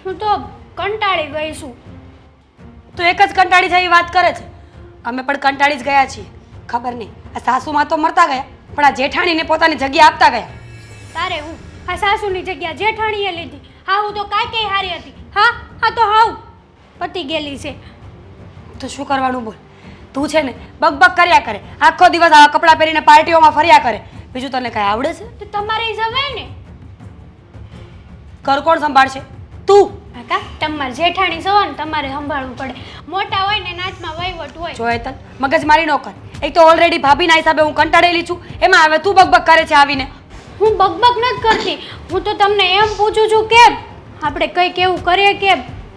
હું તો કંટાળી ગઈ છું. તો એક જ કંટાળી જાય વાત કરે છે. અમે પણ કંટાળી જ ગયા છીએ. ખબર નહીં આ સાસુમાં તો મળતા ગયા પણ આ જેઠાણીને પોતાની જગ્યા આપતા ગયા. તારે હું આ સાસુની જગ્યા જેઠાણીએ લીધી. હા હું તો કાંઈ હારી હતી. હા તો હાવ પતી ગયેલી છે. તો શું કરવાનું બોલ. તું છે ને બકબક કર્યા કરે, આખો દિવસ આવા કપડાં પહેરીને પાર્ટીઓમાં ફર્યા કરે. બીજું તને કાંઈ આવડે છે? તો તમારે જવાય ને. ઘર કોણ સંભાળશે? તું. કાકા તમારે જેઠાણી સવા ને તમારે સંભાળવું પડે. મોટા હોય ને નાચમાં વહીવટ હોય. જો હેતલ મગજ મારી ન કર. એક તો ઓલરેડી ભાભીના હિસાબે હું કંટાળેલી છું, એમાં હવે તું બકબક કરે છે આવીને. હું બકબક નથી કરતી. હું તો તમને એમ પૂછું છું કેમ આપણે કંઈક એવું કરીએ કે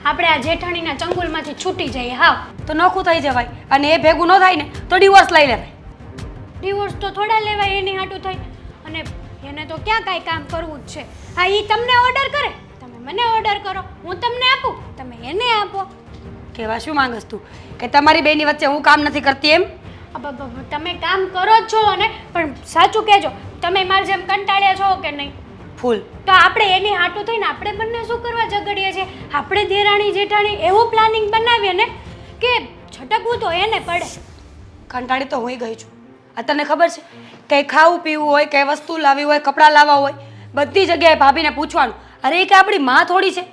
આપણે આ જેઠાણીના ચંગુલમાંથી છૂટી જઈએ. હા તો નોખું થઈ જવાય અને એ ભેગું ન થાય ને તો ડિવોર્સ લઈ લેવાય. ડિવોર્સ તો થોડા લેવાય એની હાટું થઈ. અને એને તો ક્યાં કાંઈ કામ કરવું જ છે. હા એ તમને ઓર્ડર કરે, તમે મને ઓર્ડર કરો, હું તમને આપું, તમે એને આપો. કહેવા શું માંગસ તું કે તમારી બેની વચ્ચે હું કામ નથી કરતી એમ? તમે કામ કરો જ છો અને પણ સાચું કહેજો, તમે મારી જેમ કંટાળ્યા છો કે નહીં? ફૂલ. તો આપણે એની હાટું થઈને આપણે બંને શું કરવા ઝઘડીએ છીએ? આપણે દેરાણી જેઠાણી એવું પ્લાનિંગ બનાવીએ ને કે છટકવું તો એને પડે. કંટાળી તો હું ગઈ છું. આ તને ખબર છે કંઈ ખાવું પીવું હોય, કંઈ વસ્તુ લાવવી હોય, કપડાં લાવવા હોય, બધી જગ્યાએ ભાભીને પૂછવાનું. અરે એ કે આપણી માં થોડી છે.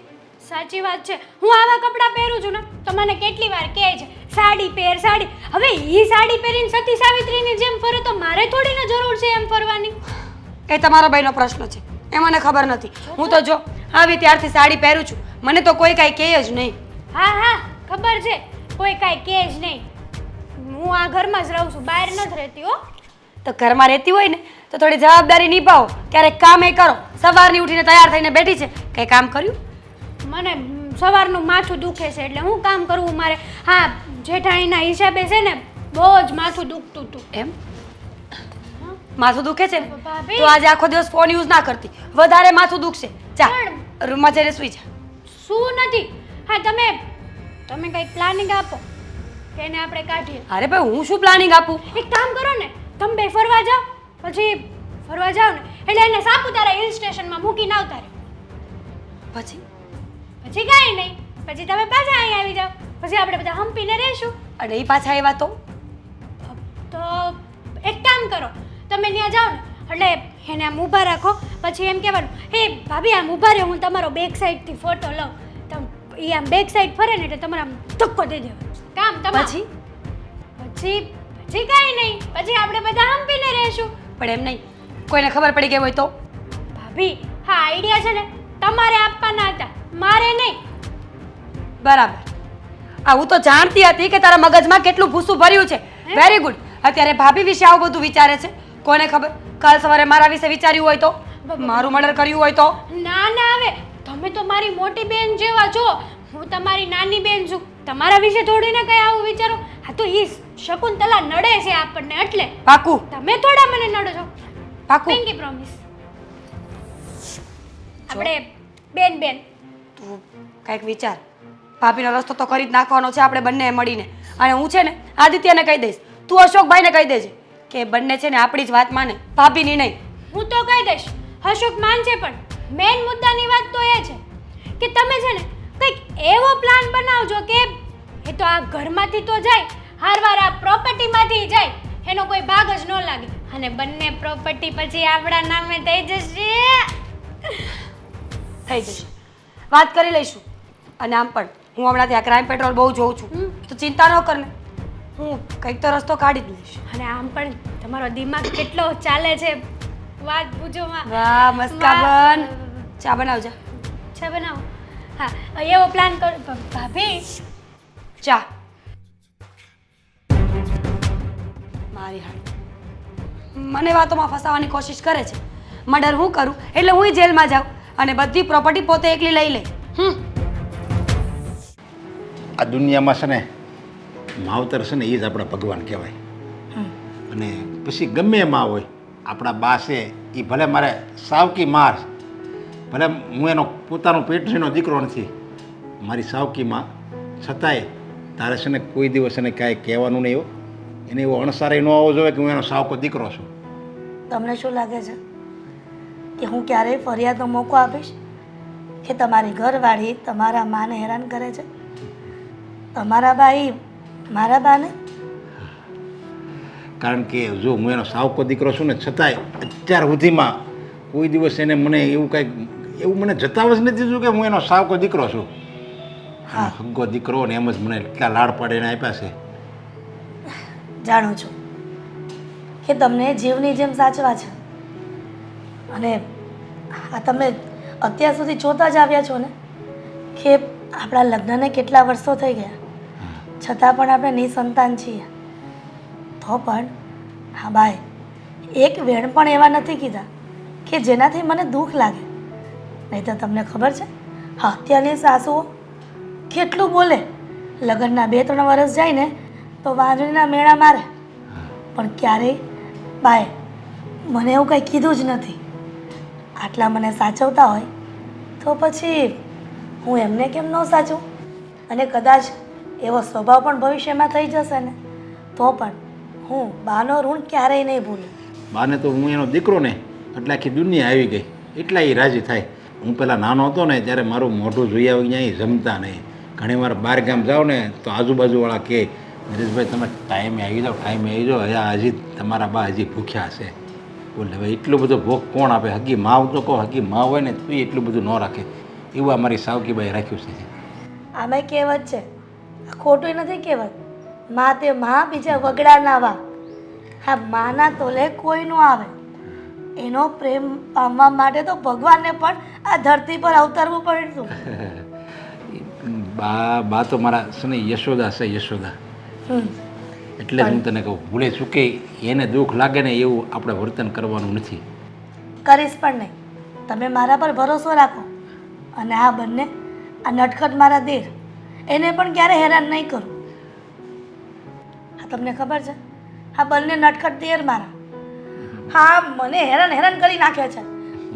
સાચી વાત છે. હું આવા કપડાં પહેરું છું ને તો મને કેટલી વાર કહે છે સાડી પહેર સાડી. હવે એ સાડી પહેરીને સતી સાવિત્રીની જેમ ફરે તો મારે થોડી ને જરૂર છે એમ ફરવાની. એ તમારો ભાઈનો પ્રશ્ન છે, એ મને ખબર નથી. હું તો જો આવી ત્યારથી સાડી પહેરું છું, મને તો કોઈ કાંઈ કહે જ નહીં. હા ખબર છે કોઈ કાંઈ કહે જ નહીં. હું આ ઘરમાં જ રહું છું, બહાર નથી રહેતી હો. તો ઘરમાં રહેતી હોય ને તો થોડી જવાબદારી નિભાવો, ક્યારેક કામ એ કરો. સવારની ઉઠીને તૈયાર થઈને બેઠી છે, કંઈ કામ કર્યું? મને સવારનું માથું દુખે છે એટલે હું કામ કરવું મારે? હા જેઠાણીના હિસાબે છે ને બહુ જ માથું દુખતું હતું. એમ માથું દુખે છે ને ભાભી. તો આજે આખો દિવસ ફોન યુઝ ના કરતી, વધારે માથું દુખશે. જા રૂમમાં જઈને સૂઈ જા. શું નથી. હા તમે કંઈક પ્લાનિંગ આપો કે એને આપણે કાઢીએ. અરે ભાઈ હું શું પ્લાનિંગ આપું? એક કામ કરો ને, તમે બે ફરવા જાઓ, પછી ફરવા જાઓ ને એટલે એને સાપુતારા હિલ સ્ટેશનમાં મૂકીને આવતા રહ્યો. પછી કાંઈ નહીં, પછી તમે પાછા અહીં આવી જાઓ, પછી આપણે બધા હંપીને રહીશું. અને એ પાછા આવ્યા તો એક કામ કરો, તમે ત્યાં જાઓ ને એટલે એને આમ ઊભા રાખો, પછી એમ કહેવાનું હે ભાભી આમ ઊભા રહો, હું તમારો બેક સાઈડથી ફોટો લઉં. એ આમ બેક સાઈડ ફરે ને એટલે તમારે આમ ધક્કો દઈ દેવાનો. કામ તમારું. પછી કાંઈ નહીં, પછી આપણે બધા હંપીને રહીશું. પણ એમ નહીં, કોઈને ખબર પડી ગઈ હોય તો? ભાભી હા આઈડિયા છે ને તમારે આપવાના હતા, મારે નહીં. બરાબર. હું તો જાણતી હતી કે તારા મગજમાં કેટલું ભૂસું ભર્યું છે. Very good. અત્યારે ભાભી વિશે આવું બધું વિચારે છે. કોને ખબર કાલ સવારે મારા વિશે વિચાર્યું હોય તો, મારું મર્ડર કર્યું હોય તો? ના હવે તમે તો મારી મોટી બેન જેવા છો, હું તમારી નાની બેન છું. તમારા વિશે થોડીને કઈ આવું વિચારો? હા તો ઈ શકુંતલા નડે છે આપણને એટલે. પાકું. તમે થોડા મને નડો છો. પાકું. પિંકી પ્રોમિસ. આપણે બેન તું કંઈક વિચાર. ભાભીનો રસ્તો તો કરી જ નાખવાનો છે આપણે બંને મળીને. અને હું છે ને આદિત્યને કહી દઈશ, તું અશોકભાઈને કહી દેજે કે બંને છે ને આપણી જ વાત માને, ભાભીની નહીં. હું તો કહી દઈશ, અશોક માનશે, પણ મેઇન મુદ્દાની વાત તો એ છે કે તમે છે ને કંઈક એવો પ્લાન બનાવજો કે એ તો આ ઘરમાંથી તો જાય, હારવાર આ પ્રોપર્ટીમાંથી જાય, એનો કોઈ ભાગ જ ન લાગે અને બંને પ્રોપર્ટી પછી આપણા નામે થઈ જશે. થઈ જશે, વાત કરી લઈશું. અને આમ પણ હું હમણાંથી આ ક્રાઇમ પેટ્રોલ બહુ જોઉં છું, તો ચિંતા ન કર ને, હું કંઈક તો રસ્તો કાઢી જ લઈશ. અને આમ પણ તમારો દિમાગ કેટલો ચાલે છે, વાત પૂછો માં. વાહ મસ્કાબન, ચા બનાવજા. ચા બનાવો. હા એવો પ્લાન કર. ભાભી ચા. મારી હાથ મને વાતોમાં ફસાવવાની કોશિશ કરે છે. મર્ડર હું કરું એટલે હું જેલમાં જાઉં અને બધી પ્રોપર્ટી પોતે એકલી લઈ લે. આ દુનિયામાં છે ને માવતર છે ને એ જ આપણા ભગવાન કહેવાય. અને પછી ગમે એમાં હોય, આપણા બા છે એ ભલે મારે સાવકી માર, ભલે હું એનો પોતાનો પેટનો દીકરો નથી, મારી સાવકી માં, છતાંય તારે છે ને કોઈ દિવસ એને કાંઈ કહેવાનું નહીં હો. એને એવો અણસારે ન આવવો જોઈએ કે હું એનો સાવકો દીકરો છું. તમને શું લાગે છે કે હું ક્યારેય ફરિયાદનો મોકો આપીશ? કે તમારી ઘરવાળી તમારા માને હેરાન કરે છે? તમારા ભાઈ મારા બાને? કારણ કે જો હું એનો સાવકો દીકરો છું ને, છતાંય અત્યાર સુધીમાં કોઈ દિવસ એને મને એવું કંઈક એવું મને જતાવ જ નથી દીધું કે હું એનો સાવકો દીકરો છું. હા. હગ્ગો દીકરો ને એમ જ મને એટલા લાડ પાડીને આપ્યા છે. જાણું છું કે તમને જીવની જેમ સાચવા છે, અને આ તમે અત્યાર સુધી જોતા જ આવ્યા છો ને કે આપણા લગ્નને કેટલા વર્ષો થઈ ગયા, છતાં પણ આપણે નિસંતાન છીએ. તો પણ હા બાય, એક વેણ પણ એવા નથી કીધા કે જેનાથી મને દુઃખ લાગે. નહીં તો તમને ખબર છે, હા અત્યારની સાસુઓ કેટલું બોલે, લગ્નના 2-3 વર્ષ જાય ને તો વાંજણીના મેળા મારે, પણ ક્યારેય બાય મને એવું કંઈ કીધું જ નથી. આટલા મને સાચવતા હોય તો પછી હું એમને કેમ ન સાચું? અને કદાચ એવો સ્વભાવ પણ ભવિષ્યમાં થઈ જશે ને તો પણ હું બાનો ઋણ ક્યારેય નહીં ભૂલું. બાને તો હું એનો દીકરો ને એટલે આખી દુનિયા આવી ગઈ, એટલા એ રાજી થાય. હું પહેલાં નાનો હતો ને ત્યારે મારું મોઢું જોઈ આવી ત્યાં જમતા નહીં. ઘણીવાર બહાર ગામ જાઓ ને તો આજુબાજુવાળા કહે, નરેશભાઈ તમે ટાઈમે આવી જાઓ, ટાઈમે આવી જાઓ, હજી તમારા બા હજી ભૂખ્યા છે. બોલે હવે એટલું બધો ભોગ કોણ આપે? હગી માવ તો કહો, હગી માવ હોય ને તો એટલું બધું ન રાખે. એવું અમારી સાવકીબાઈ રાખ્યું છે. આમાં કહેવત છે, ખોટું નથી કહેવત, માં તે માં બીજા વગડા ના વા. હા, માના તોલે કોઈ નો આવે. એનો પ્રેમ પામવા માટે તો ભગવાનને પણ આ ધરતી પર અવતરવું પડ્યું. બા તો મારા છે ને યશોદા છે, યશોદા. એટલે જ હું તને કહું, ભૂલે ચૂકે એને દુઃખ લાગે ને એવું આપણે વર્તન કરવાનું નથી. કરીશ પણ નહીં. તમે મારા પર ભરોસો રાખો, અને આ બંને આ નટખટ મારા દેર એને પણ ક્યારે હેરાન નહીં કરું. હા, તમને ખબર છે, આ બંને નટખટ દેર મારા હા મને હેરાન કરી નાખે છે.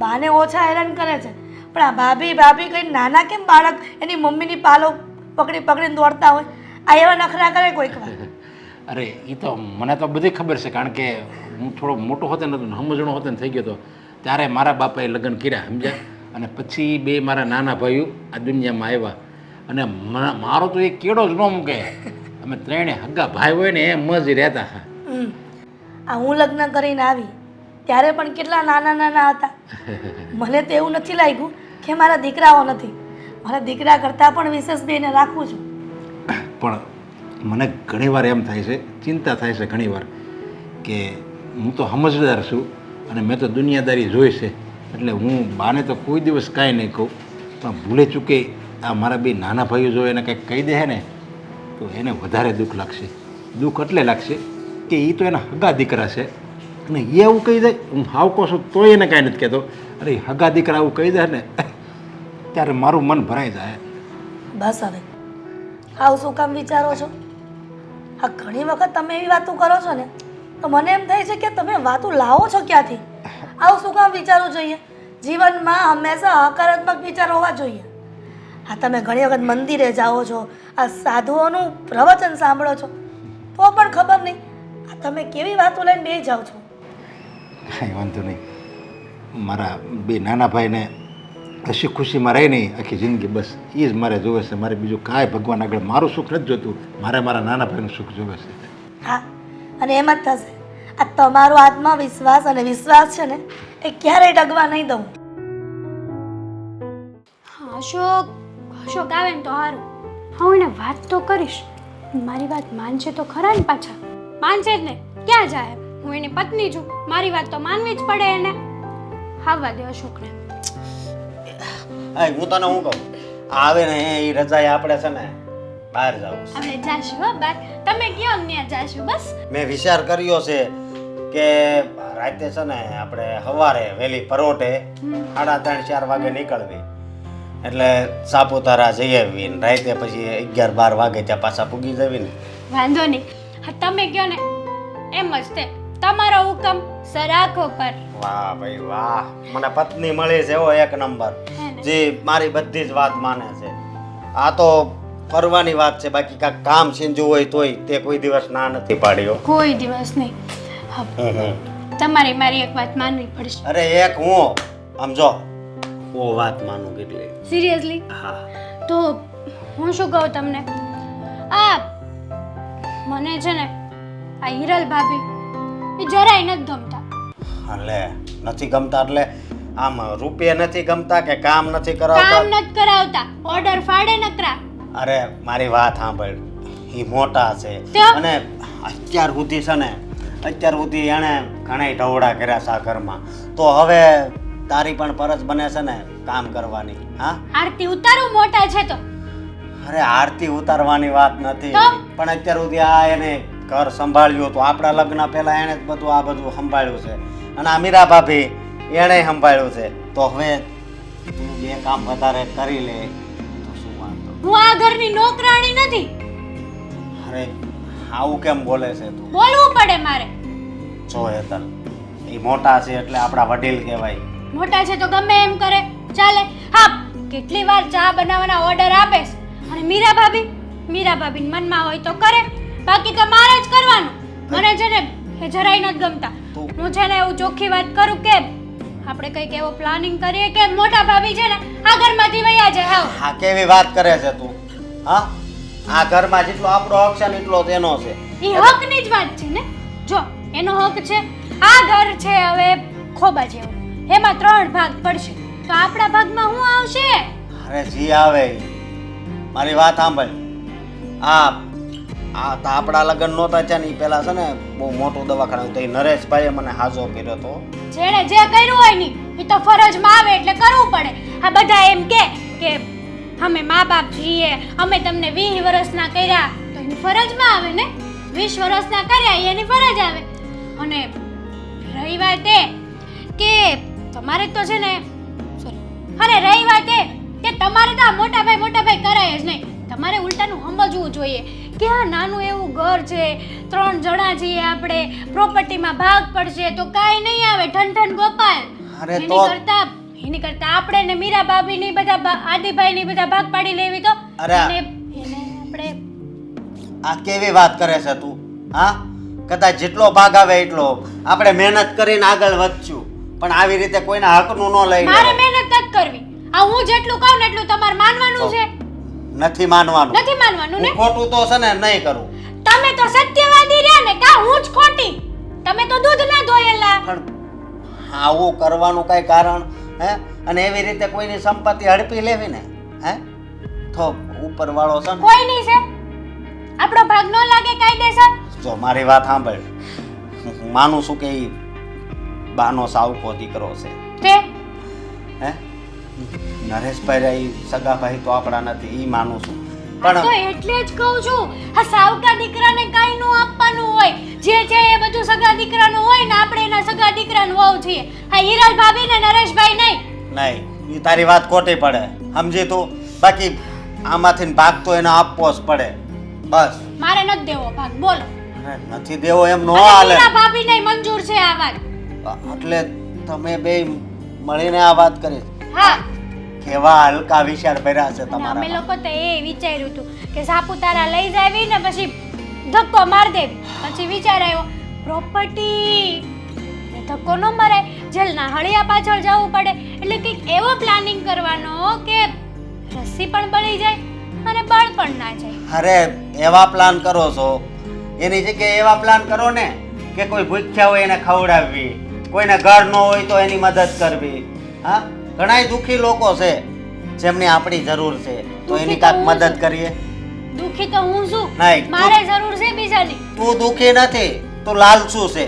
બાને ઓછા હેરાન કરે છે, પણ આ ભાભી ભાભી કઈ નાના કેમ બાળક એની મમ્મીની પાલો પકડીને દોડતા હોય, આ એવા નખરા કરે કોઈક વાર. અરે એ તો મને તો બધી ખબર છે, કારણ કે હું થોડો મોટો હતો ને, સમજણો હતો ને થઈ ગયો હતો ત્યારે મારા બાપાએ લગ્ન કર્યા, સમજ્યા? અને પછી 2 મારા નાના ભાઈઓ આ દુનિયામાં આવ્યા, અને મારો તો એ કેળો જ ન મૂકે. અમે 3 હગ્ગા ભાઈ હોય ને એમ જ રહેતા. આ હું લગ્ન કરીને આવી ત્યારે પણ કેટલા નાના હતા. મને તો એવું નથી લાગ્યું કે મારા દીકરાઓ નથી. મારા દીકરા કરતાં પણ વિશેષ બેને રાખું છું. પણ મને ઘણીવાર એમ થાય છે, ચિંતા થાય છે ઘણીવાર કે હું તો સમજદાર છું અને મેં તો દુનિયાદારી જોઈ છે, એટલે હું બાને તો કોઈ દિવસ કાંઈ નહીં કહું. પણ ભૂલે ચૂકે આ મારા 2 નાના ભાઈઓ જો એને કંઈક કહી દે ને તો એને વધારે દુઃખ લાગશે. દુઃખ એટલે લાગશે કે એ તો એના હગા દીકરા છે, અને એ એવું કહી દે, હું હાવકો છું તોય એને કાંઈ નથી કહેતો, અરે હગા દીકરા આવું કહી દે ને ત્યારે મારું મન ભરાઈ જાય. બસ હવે આવું શું કામ વિચારો છો? હા, ઘણી વખત તમે એવી વાતો કરો છો ને તો મને એમ થાય છે કે તમે વાતો લાવો છો ક્યાંથી? આવું શું કામ વિચારવું જોઈએ? જીવનમાં હંમેશા હકારાત્મક વિચાર હોવા જોઈએ. હા, તમે ઘણી વખત મંદિરે જાઓ છો, આ સાધુઓનું પ્રવચન સાંભળો છો, તો પણ ખબર નહીં આ તમે કેવી વાતો લઈને બે જાઓ છો. કાંઈ વાંધો નહીં, મારા 2 નાના ભાઈને હસી ખુશીમાં રહી નહીં આખી જિંદગી, બસ એ જ મારે જોવે છે. મારે બીજું કાંઈ ભગવાન આગળ મારું સુખ નથી જોતું, મારે મારા નાના ભાઈનું સુખ જોવે છે. હા, અને એમ જ થશે. આ તમારો આત્મવિશ્વાસ અને વિશ્વાસ છે ને એ ક્યારેય ડગવા નહીં દઉં. અશોક આવે ને તો સારું. હું એને વાત તો કરીશ, મારી વાત માનશે તો ખરા ને? પાછા માનશે જ ને, ક્યાં જાય? હું એની પત્ની છું, મારી વાત તો માનવી જ પડે એને. આવવા દે અશોકને. હું તને હું કહું, આવે ને એ રજાએ આપણે છે ને બહાર જાવ. આપણે જાશું હો બહાર, તમે કયો ને ત્યાં જાશું. બસ મેં વિચાર કર્યો છે કે રાતે છે ને આપણે સવારે વહેલી પરોઢે 3:30-4 વાગે નીકળવી, એટલે સાપુતારા જઈ આવી ને રાતે પછી 11-12 વાગે ત્યાં પાછા પૂગી જવી ને. વાંધો નહીં, હા તમે કયો ને એમ જ તે. તમારો હુકમ સરાખો પર. વાહ ભાઈ વાહ, મને પત્ની મળી છે એવો 1 નંબર, જે મારી બધી જ વાત માને છે. આ તો ફરવાની વાત છે, બાકી કાંઈક કામ સિંજુ હોય તોય તે કોઈ દિવસ ના નથી પાડ્યો. કોઈ દિવસ નહીં. તમારે મારી એક વાત માનવી પડશે. અરે એક હું આમ જો, ઓ વાત માનું કેટલી. સિરિયસલી હા. તો હું શું કહું તમને, આ મને છે ને આ હિરલ ભાભી એ જરાય નથી ગમતા. એટલે નથી ગમતા એટલે આમ રૂપિયા નથી ગમતા કે કામ નથી કામ કરાવતા? નથી કરાવતા, ઓર્ડર ફાડે નકરા. અરે મારી વાત સાંભળ, એ મોટા છે તો? અને અત્યાર સુધી છે ને અત્યાર સુધી એણે ઘણા ઢવડા કર્યા છે આ ઘરમાં, તો હવે તારી પણ ફરજ બને છે ને કામ કરવાની. હા, આરતી ઉતારું મોટા છે તો. અરે આરતી ઉતારવાની વાત નથી, તો? પણ અત્યાર સુધી આ એને ઘર સંભાળ્યું હતું. આપણા લગ્ન પહેલા એણે જ બધું આ બધું સંભાળ્યું છે, અને આ મીરા ભાભી એણે સંભાળ્યું છે. તો હવે તું બે કામ વધારે કરી લે તો શું વાંધો? હું આ ઘરની નોકરાણી નથી. અરે આવું કેમ બોલે છે તું? બોલવું પડે મારે. જો હેતલ, એ મોટા છે એટલે આપણા વડીલ કહેવાય. મોટા છે તો ગમે એમ કરે ચાલે. હા, કેટલી વાર ચા બનાવવાના ઓર્ડર આપે છે, અને મીરા ભાભી મનમાં હોય તો કરે, બાકી તો મારે જ કરવાનું. મને છે ને એ જરાય નથી ગમતા. હું છે ને એવું ચોખ્ખી વાત કરું કે આપણે કંઈક એવો પ્લાનિંગ કરીએ કે મોટા ભાભી છે ને આ ઘરમાંથી વયા જાય. હાવ હા, કેવી વાત કરે છે તું? હા, આ ઘરમાં જેટલો આપણો હક છે ને એટલો તેનો છે. એ હકની જ વાત છે ને. જો એનો હક છે, આ ઘર છે હવે ખોબા જેવું, એમાં 3 ભાગ પડશે તો આપણા ભાગમાં શું આવશે? અરે જી આવે ઈ. મારી વાત સાંભળ, આ તો આપણા લગ્ન નહોતા છે ને એ પહેલા છે ને બહુ મોટું દવાખાનું હતું. એ નરેશભાઈએ મને હાજો કર્યો હતો. જેણે જે કર્યું હોય ને એ તો ફરજમાં આવે એટલે કરવું પડે. આ બધા એમ કે અમે મા બાપ છીએ, અમે તમને 20 વર્ષના કર્યા, તો એની ફરજમાં આવે ને. 20 વર્ષના કર્યા એ એની ફરજ આવે. અને રહી વાત એ કે તમારે તો છે ને અરે રહી વાત એ કે તમારે તો આ મોટા ભાઈ કરાય જ નહીં. તમારે ઉલટાનું સમજવું જોઈએ કે આ નાનું એવું ઘર છે, 3 જણા છીએ આપણે, પ્રોપર્ટીમાં ભાગ પડશે તો કાંઈ નહીં આવે. ઠન ગોપાલ. અરે એની કરતા આપણે ને મીરા ભાભી ની બધા આદિભાઈ ની બધા ભાગ પાડી લેવી તો અરે એને આપણે. આ કેવી વાત કરે છે તું? હા, કદાચ જેટલો ભાગ આવે એટલો આપણે મહેનત કરીને આગળ વધશું, પણ આવી રીતે કોઈના હકનું ન લઈ મારે લેવાય. મહેનત નથી કરવી. આ હું જેટલું કહું ને એટલું તમારે માનવાનું છે. નથી માનવાનું. નથી માનવાનું ને. હું ખોટું તો છે ને નહીં કરું. તમે તો સત્યવાદી રહ્યા ને કા હું જ ખોટી? તમે તો દૂધ ના ધોયેલા. પણ આવું કરવાનું કઈ કારણ હે? અને એવી રીતે કોઈની સંપત્તિ હડપી લેવી ને હે? તો ઉપરવાળો છે ને. કોઈ નહીં છે. આપણો ભાગ ન લાગે કાયદેસર. જો મારી વાત સાંભળ, હું માનું છું કે ઈ બાનો સાવકો દીકરો છે તે હે. નરેશભાઈ ઈ સગાભાઈ તો આપણા નથી, ઈ માનું છું, તો પણ એટલે જ કહું છું આ સાવકા દીકરાને કાઈ નું આપવાનું હોય. જે છે એ બધું સગા દીકરાનું હોય ને, આપણે એના સગા દીકરાનું વહુ છીએ. આ હિરલ ભાભી ને નરેશભાઈ નહીં. નહીં, ઈ તારી વાત ખોટી પડે, સમજી તું? બાકી આમાંથી ભાગ તો એને આપવો જ પડે બસ. મારે નથી દેવો ભાગ. બોલો. અરે નથી દેવો એમ ન અને હાલે. મીરા ભાભી ને મંજૂર છે આ વાત. એટલે તમે બે મળીને આ વાત કરી. હા, કેવા હલકા વિચાર ભર્યા છે અને અમે તમારા. લોકો તો એ વિચાર્યું હતું કે સાપુતારા લઈ જાવી ને પછી ધક્કો માર દેવી. પછી વિચાર આવ્યો પ્રોપર્ટી ધક્કો ન મરાય, જેલના હળિયા પાછળ જવું પડે, એટલે કંઈક એવો પ્લાનિંગ કરવાનો કે રસ્સી પણ બળી જાય અને બળ પણ ના જાય. અરે એવા પ્લાન કરો છો, એની જગ્યાએ એવા પ્લાન કરો ને કે કોઈ ભૂખ્યા હોય એને ખવડાવવી, કોઈને ઘર ન હોય તો એની મદદ કરવી. હા, ઘણાય દુઃખી લોકો છે જેમની આપણી જરૂર છે, તો દુઃખી એની તો કાંઈક હું મદદ છું. કરીએ. દુઃખી તો હું છું. નહીં, મારે જરૂર છે બીજાની. તું દુઃખી નથી, તું લાલચુ છે.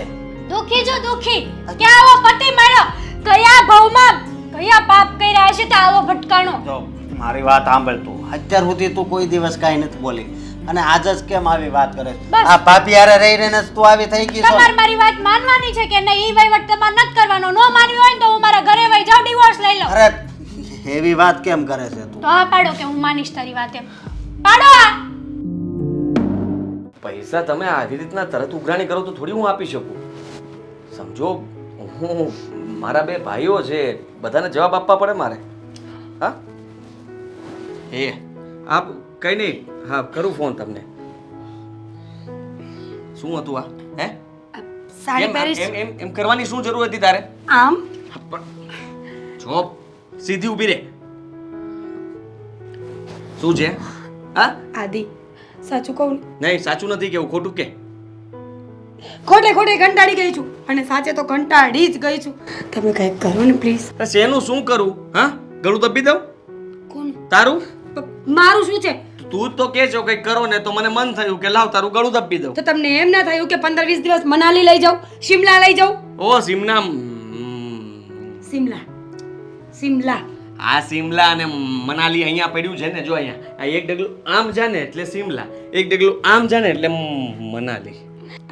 દુઃખી જો દુઃખી કે આવો પતિ મળ્યો, કયા ભાવમાં કયા પાપ કર્યા હશે તો આવો ભટકાણો. જો મારી વાત સાંભળ તું, અત્યાર સુધી તું કોઈ દિવસ કાંઈ નથી બોલી, અને આજ જ કેમ આવી વાત કરે છે? બસ. આ ભાભી હારે રહીને જ તું આવી થઈ ગઈ છો. તમારે મારી વાત માનવાની છે કે નહીં? ઈ વહીવટ તમારે નથી કરવાનો. નો માનવી હોય ને તો હું મારા ઘરે વઈ જાઉં, ડિવોર્સ લઈ લઉં. અરે એવી વાત કેમ કરે છે તું? તો હા પાડો કે હું માનીશ તારી વાત એમ. પાડો આ. પૈસા તમે આવી રીતના તરત ઉઘરાણી કરો તો થોડી હું આપી શકું. સમજો, હું મારા 2 ભાઈઓ છે, બધાને જવાબ આપવા પડે મારે. હા, એ આપ કઈ નહીં. હા, કરું ફોન તમને. શું હતું આ? હે, સાડી એમ પહેરીશ એમ એમ એમ કરવાની શું જરૂર હતી તારે? આમ હા, પણ જો સીધી ઊભી રહે. શું છે? હા? આદિ સાચું કહું ને, નહીં, સાચું નથી કેવું, ખોટું કે. ખોટે ખોટે કંટાળી ગઈ છું અને સાચે તો કંટાળી જ ગઈ છું. તમે કંઈક કરો ને પ્લીઝ. અરે શેનું શું કરું? હા, ગળું દબી દઉં? કોનું? તારું? મારું શું છે? તું જ તો કે છો કંઈક કરો ને તો મને મન થયું કે લાવ તારું ગળું દબી દઉં. તો તમને એમ ના થયું કે 15-20 દિવસ મનાલી લઈ જાઉં, શિમલા લઈ જાઉં? ઓ સિમના, શિમલા શિમલા આ સિમલા અને મનાલી અહીંયા પડ્યું છે ને, જો અહીંયા આ એક ડગલું આમ જા ને એટલે સિમલા, એક ડગલું આમ જા ને એટલે મનાલી.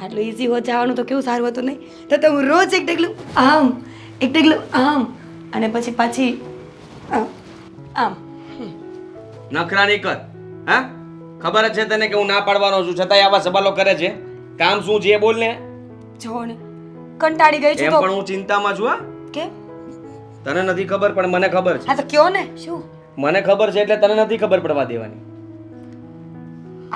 આટલું ઈઝી હો જવાનું તો કેવું સારું હતું નહીં? તો હું રોજ એક ડગલું આમ, એક ડગલું આમ અને પછી પાછી આમ. નખરા નહીં કર. હા, ખબર જ છે તને કે હું ના પાડવાનો છું, છતાંય આવા સવાલો કરે છે. કામ શું છે એ બોલ ને. જો ને કંટાળી ગઈ છું એમ તો. પણ હું ચિંતામાં છું. હા, કેમ? તને નથી ખબર પણ મને ખબર છે. હા તો કયો ને. શું? મને ખબર છે એટલે તને નથી ખબર પડવા દેવાની.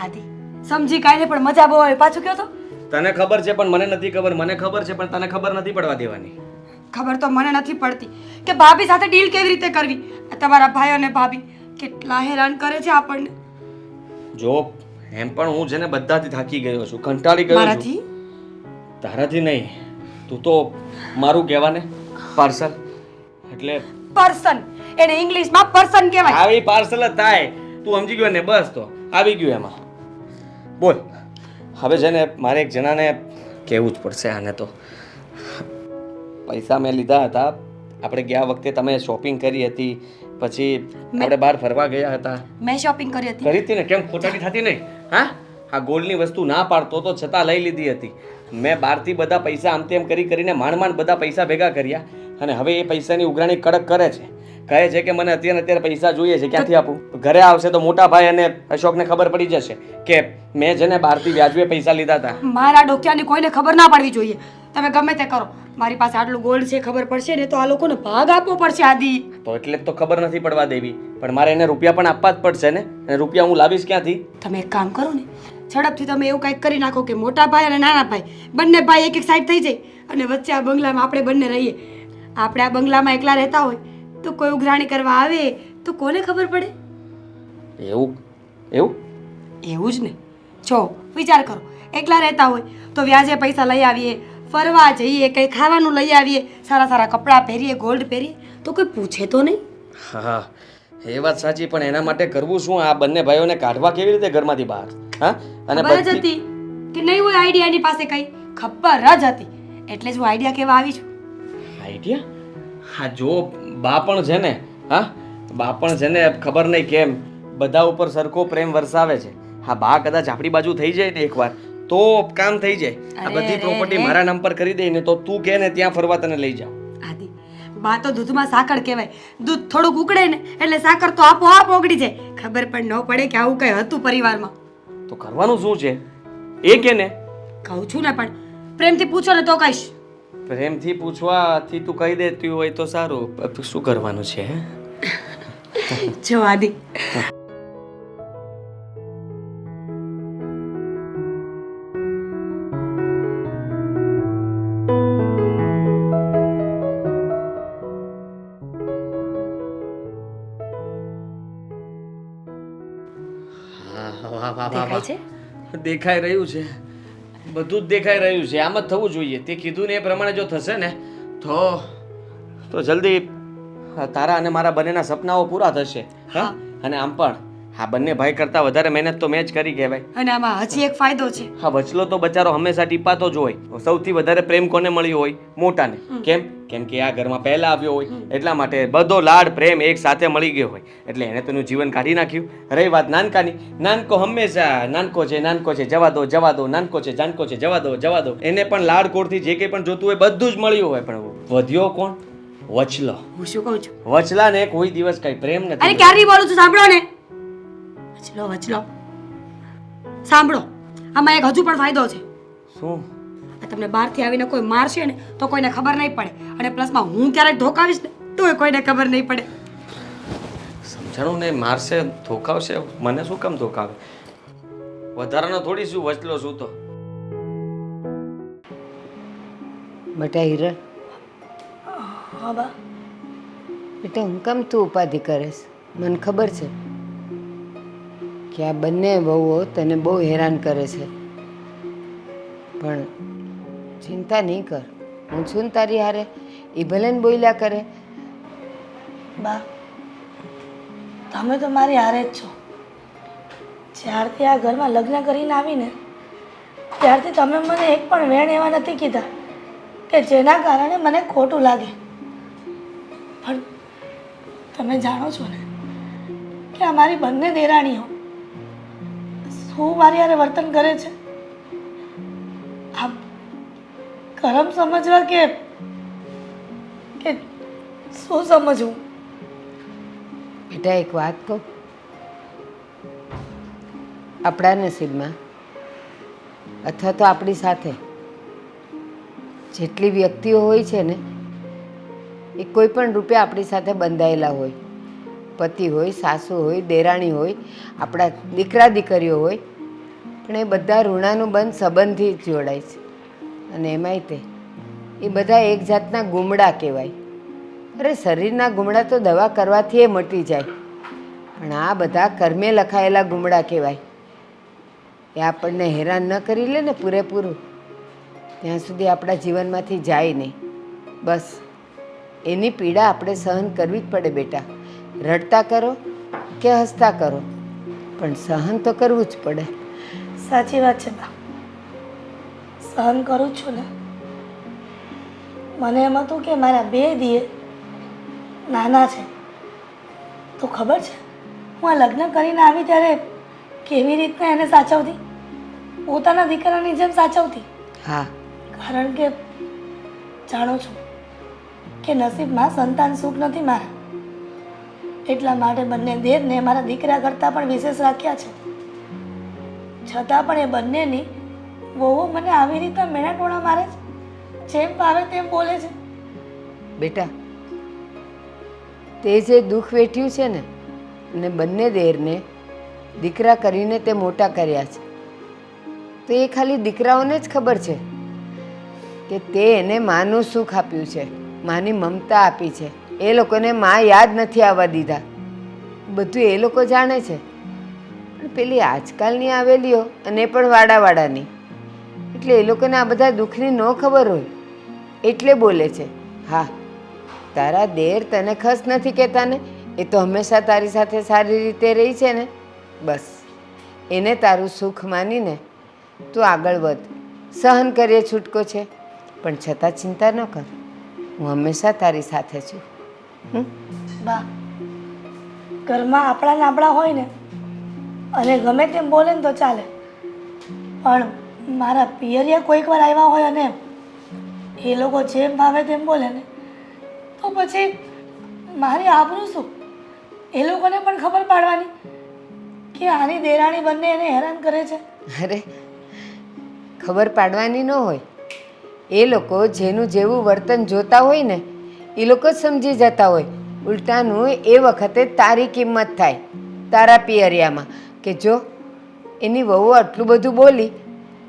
આદિ સમજી કાંઈ નહીં પણ મજા બહુ આવે. પાછું કયો તો. તને ખબર છે પણ મને નથી ખબર, મને ખબર છે પણ તને ખબર નથી પડવા દેવાની. ખબર તો મને નથી પડતી કે ભાભી સાથે ડીલ કેવી રીતે કરવી. આ તમારા ભાઈ અને ભાભી કેટલા હેરાન કરે છે આપણને. જો એમ પણ હું છે ને બધાથી થાકી ગયો છું, કંટાળી ગયો છું. મારાથી તારાથી નહીં, તું તો મારું કહેવાને પાર્સલ. એટલે પર્સન, એને ઇંગ્લિશમાં પર્સન કહેવાય. આવી પાર્સલ જ થાય. તું સમજી ગયો ને, બસ તો આવી ગયું એમાં. બોલ હવે છે ને મારે એક જણાને કહેવું જ પડશે આને. તો પૈસા મેં લીધા હતા આપણે ગયા વખતે, તમે શોપિંગ કરી હતી, પછી આપણે બહાર ફરવા ગયા હતા. મેં શોપિંગ કરી હતી. કરી હતી ને, કેમ ખોટાડી થતી નહીં? હા, આ ગોલ્ડની વસ્તુ ના પાડતો તો છતાં લઈ લીધી હતી મેં. બહારથી બધા પૈસા આમ તેમ કરીને માંડ બધા પૈસા ભેગા કર્યા અને હવે એ પૈસાની ઉઘરાણી કડક કરે છે. કહે છે કે મને અત્યારે પૈસા જોઈએ છે, ક્યાંથી આપું? ઘરે આવશે તો મોટા ભાઈ અને અશોકને ખબર પડી જશે કે મેં છે ને બહારથી વ્યાજબી પૈસા લીધા હતા. મારા ડોક્યાની કોઈને ખબર ના પડવી જોઈએ. તમે ગમે તે કરો, મારી પાસે આટલું ગોલ્ડ છે ખબર પડશે ને તો આ લોકોને ભાગ આપવો પડશે. આદિ તો એટલે જ તો ખબર નથી પડવા દેવી, પણ મારે એને રૂપિયા પણ આપવા જ પડશે ને. અને રૂપિયા હું લાવીશ ક્યાંથી? તમે એક કામ કરો ને, ઝડપથી તમે એવું કંઈક કરી નાખો કે મોટા ભાઈ અને નાના ભાઈ બંને ભાઈ એક એક સાઈડ થઈ જાય અને વચ્ચે આ બંગલામાં આપણે બંને રહીએ. આપણે આ બંગલામાં એકલા રહેતા હોય તો કોઈ ઉઘરાણી કરવા આવે તો કોને ખબર પડે? એવું એવું એવું જ ને. જો વિચાર કરો, એકલા રહેતા હોય તો વ્યાજે પૈસા લઈ આવીએ, ફરવા જઈએ, કંઈ ખાવાનું લઈ આવીએ, સારા સારા કપડાં પહેરીએ, ગોલ્ડ પહેરીએ તો કોઈ પૂછે તો નહીં. હા, એ વાત સાચી, પણ એના માટે કરવું શું? આ બંને ભાઈઓને કાઢવા કેવી રીતે ઘરમાંથી બહાર? હા, અને ખબર જ હતી કે નહીં હોય આઈડિયા એની પાસે કંઈ. ખબર જ હતી એટલે જ હું આઈડિયા કહેવા આવી છું. આઈડિયા? હા, જો બા પણ છે ને, હા બા પણ છે ને, ખબર નહીં કેમ બધા ઉપર સરખો પ્રેમ વરસાવે છે. હા, બા કદાચ આપણી બાજુ થઈ જાય ને એકવાર તો કામ થઈ જાય. આ બધી પ્રોપર્ટી મારા નામ પર કરી દે ને તો તું કે ને ત્યાં ફરવા તને લઈ જાઉં. આદિ બા તો દૂધમાં સાકર કહેવાય. દૂધ થોડુંક ઉકળે ને એટલે સાકર તો આપોઆપ ઓગળી જાય. ખબર પણ ન પડે કે આવું કંઈ હતું પરિવારમાં. તો કરવાનું શું છે એ કે ને? કહું છું ને, પણ પ્રેમથી પૂછો ને તો કહીશ. પ્રેમથી પૂછવાથી તું કહી દેતી હોય તો સારું. શું કરવાનું છે? જો આદિ, દેખાય છે? દેખાઈ રહ્યું છે, બધું જ દેખાઈ રહ્યું છે. આમ જ થવું જોઈએ. તે કીધું ને એ પ્રમાણે જો થશે ને તો જલ્દી તારા અને મારા બંનેના સપનાઓ પૂરા થશે. હા, અને આમ પણ હા બંને ભાઈ કરતાં વધારે મહેનત તો મેં જ કરી કહેવાય. અને આમાં હજી એક ફાયદો છે. હા, વચલો તો બચારો હંમેશા ટીપાતો જ હોય. સૌથી વધારે પ્રેમ કોને મળ્યો હોય? મોટાને. કેમ? કેમ કે આ ઘરમાં પહેલા આવ્યો હોય એટલા માટે બધો લાડ પ્રેમ એક સાથે મળી ગયો હોય એટલે એને તેનું જીવન કાઢી નાખ્યું. રહી વાત નાનકાની, નાનકો હંમેશા નાનકો છે જવા દો, નાનકો છે જાનકો છે જવા દો. એને પણ લાડકોડથી જે કંઈ પણ જોતું હોય બધું જ મળ્યું હોય, પણ વધ્યો કોણ? વચલો. હું શું કહું છું? વચલાને કોઈ દિવસ કઈ પ્રેમ અરે નથી. ક્યારની બોલું છું, સાંભળો ને. વચલો સાંભળો, આમાં એક હજુ પણ ફાયદો છે. શું? આ તમને બહારથી આવીને કોઈ મારશે ને તો કોઈને ખબર નહીં પડે, અને પ્લસમાં હું ક્યારેક ધોકાવીશ ને તોય કોઈને ખબર નહીં પડે. સમજાણું ને, મારશે ધોકાવશે, મને શું કામ ધોકાવે? વધારાનો થોડી શું વચલો શું તો. બેટા હિરલ, હા બા. બેટા હું કેમ તું ઉપાધિ કરેશ? મને ખબર છે કે આ બંને વહુઓ તને બહુ હેરાન કરે છે, પણ ચિંતા નહીં કર, હું છું ને તારી હારે. એ ભલે ને બોલ્યા કરે. બા, તમે તો મારી હારે જ છો. જ્યારથી આ ઘરમાં લગ્ન કરીને આવીને ત્યારથી તમે મને એક પણ વેણ એવા નથી કીધા કે જેના કારણે મને ખોટું લાગે. પણ તમે જાણો છો ને કે આ મારી બંને દેરાણીઓ શું મારી હારે વર્તન કરે છે. આ કરમ સમજવા કે શું સમજવું? બેટા એક વાત કહું, આપણા નસીબમાં અથવા તો આપણી સાથે જેટલી વ્યક્તિઓ હોય છે ને એ કોઈ પણ રૂપે આપણી સાથે બંધાયેલા હોય. પતિ હોય, સાસુ હોય, દેરાણી હોય, આપણા દીકરા દીકરીઓ હોય, પણ એ બધા ઋણાનુબંધ સંબંધથી જ જોડાય છે. અને એમાંય એ બધા એક જાતના ગુમડા કહેવાય. અરે શરીરના ગુમડા તો દવા કરવાથી એ મટી જાય, પણ આ બધા કર્મે લખાયેલા ગુમડા કહેવાય. એ આપણને હેરાન ન કરી લે ને પૂરેપૂરું ત્યાં સુધી આપણા જીવનમાંથી જાય નહીં. બસ એની પીડા આપણે સહન કરવી જ પડે બેટા. રડતા કરો કે હસતા કરો, પણ સહન તો કરવું જ પડે. સાચી વાત છે બા, સહન કરું જ છું ને. મને એમ હતું કે મારા બે દીએ નાના છે તો ખબર છે હું આ લગ્ન કરીને આવી ત્યારે કેવી રીતના એને સાચવતી, પોતાના દીકરાની જેમ સાચવતી. હા, કારણ કે જાણું છું કે નસીબમાં સંતાન સુખ નથી મારા, એટલા માટે બંને દેરને મારા દીકરા કરતાં પણ વિશેષ રાખ્યા છે. છતાં પણ એ બંનેની વહુ મને આવી રીતના મેણા ટોણા મારે છે, જેમ ભાવે તેમ બોલે છે. બેટા તે જે દુઃખ વેઠ્યું છે ને, અને બંને દેરને દીકરા કરીને તે મોટા કર્યા છે, તો એ ખાલી દીકરાઓને જ ખબર છે કે તે એને માનું સુખ આપ્યું છે, માની મમતા આપી છે. એ લોકોને માં યાદ નથી આવવા દીધા, બધું એ લોકો જાણે છે. પણ પેલી આજકાલની આવેલીઓ અને પણ વાડાવાડાની, એટલે એ લોકોને આ બધા દુઃખની ન ખબર હોય એટલે બોલે છે. હા, તારા દેર તને ખસ નથી કહેતા ને, એ તો હંમેશા તારી સાથે સારી રીતે રહી છે ને. બસ એને તારું સુખ માનીને તું આગળ વધ. સહન કરીએ છૂટકો છે, પણ છતાં ચિંતા ન કર, હું હંમેશા તારી સાથે છું. બા, ઘરમાં આપણા ને આપણા હોય ને અને ગમે તેમ બોલે ને તો ચાલે, પણ મારા પિયરિયા કોઈક વાર આવ્યા હોય અને એ લોકો જેમ ભાવે તેમ બોલે ને તો પછી મારી આબરૂ શું? એ લોકોને પણ ખબર પાડવાની કે આની દેરાણી બંને એને હેરાન કરે છે. અરે ખબર પાડવાની ન હોય, એ લોકો જેનું જેવું વર્તન જોતા હોય ને એ લોકો જ સમજી જતા હોય. ઉલટાનું એ વખતે તારી કિંમત થાય તારા પિયરિયામાં કે જો એની વહુ આટલું બધું બોલી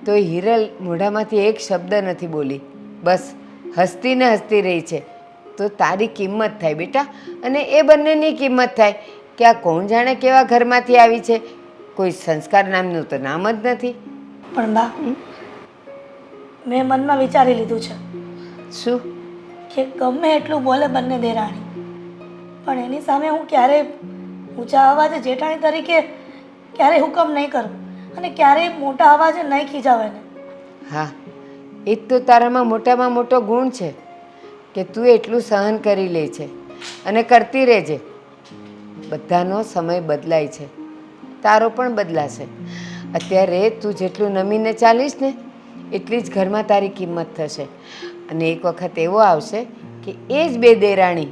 તો એ હિરલ મોઢામાંથી એક શબ્દ નથી બોલી, બસ હસતી ને હસતી રહી છે, તો તારી કિંમત થાય બેટા. અને એ બંનેની કિંમત થાય કે આ કોણ જાણે કેવા ઘરમાંથી આવી છે, કોઈ સંસ્કાર નામનું તો નામ જ નથી. પણ બા, મેં મનમાં વિચારી લીધું છે શું? કે ગમે એટલું બોલે બંને દેરાણી, પણ એની સામે હું ક્યારેય ઊંચા અવાજે જેઠાણી તરીકે ક્યારેય હુકમ નહીં કરું અને ક્યારેય મોટા અવાજે નહીં ખીજાવે ને. હા, એ જ તો તારામાં મોટો ગુણ છે કે તું એટલું સહન કરી લે છે અને કરતી રહેજે. બધાનો સમય બદલાય છે, તારો પણ બદલાશે. અત્યારે તું જેટલું નમીને ચાલીશ ને એટલી જ ઘરમાં તારી કિંમત થશે. અને એક વખત એવો આવશે કે એ જ બે દેરાણી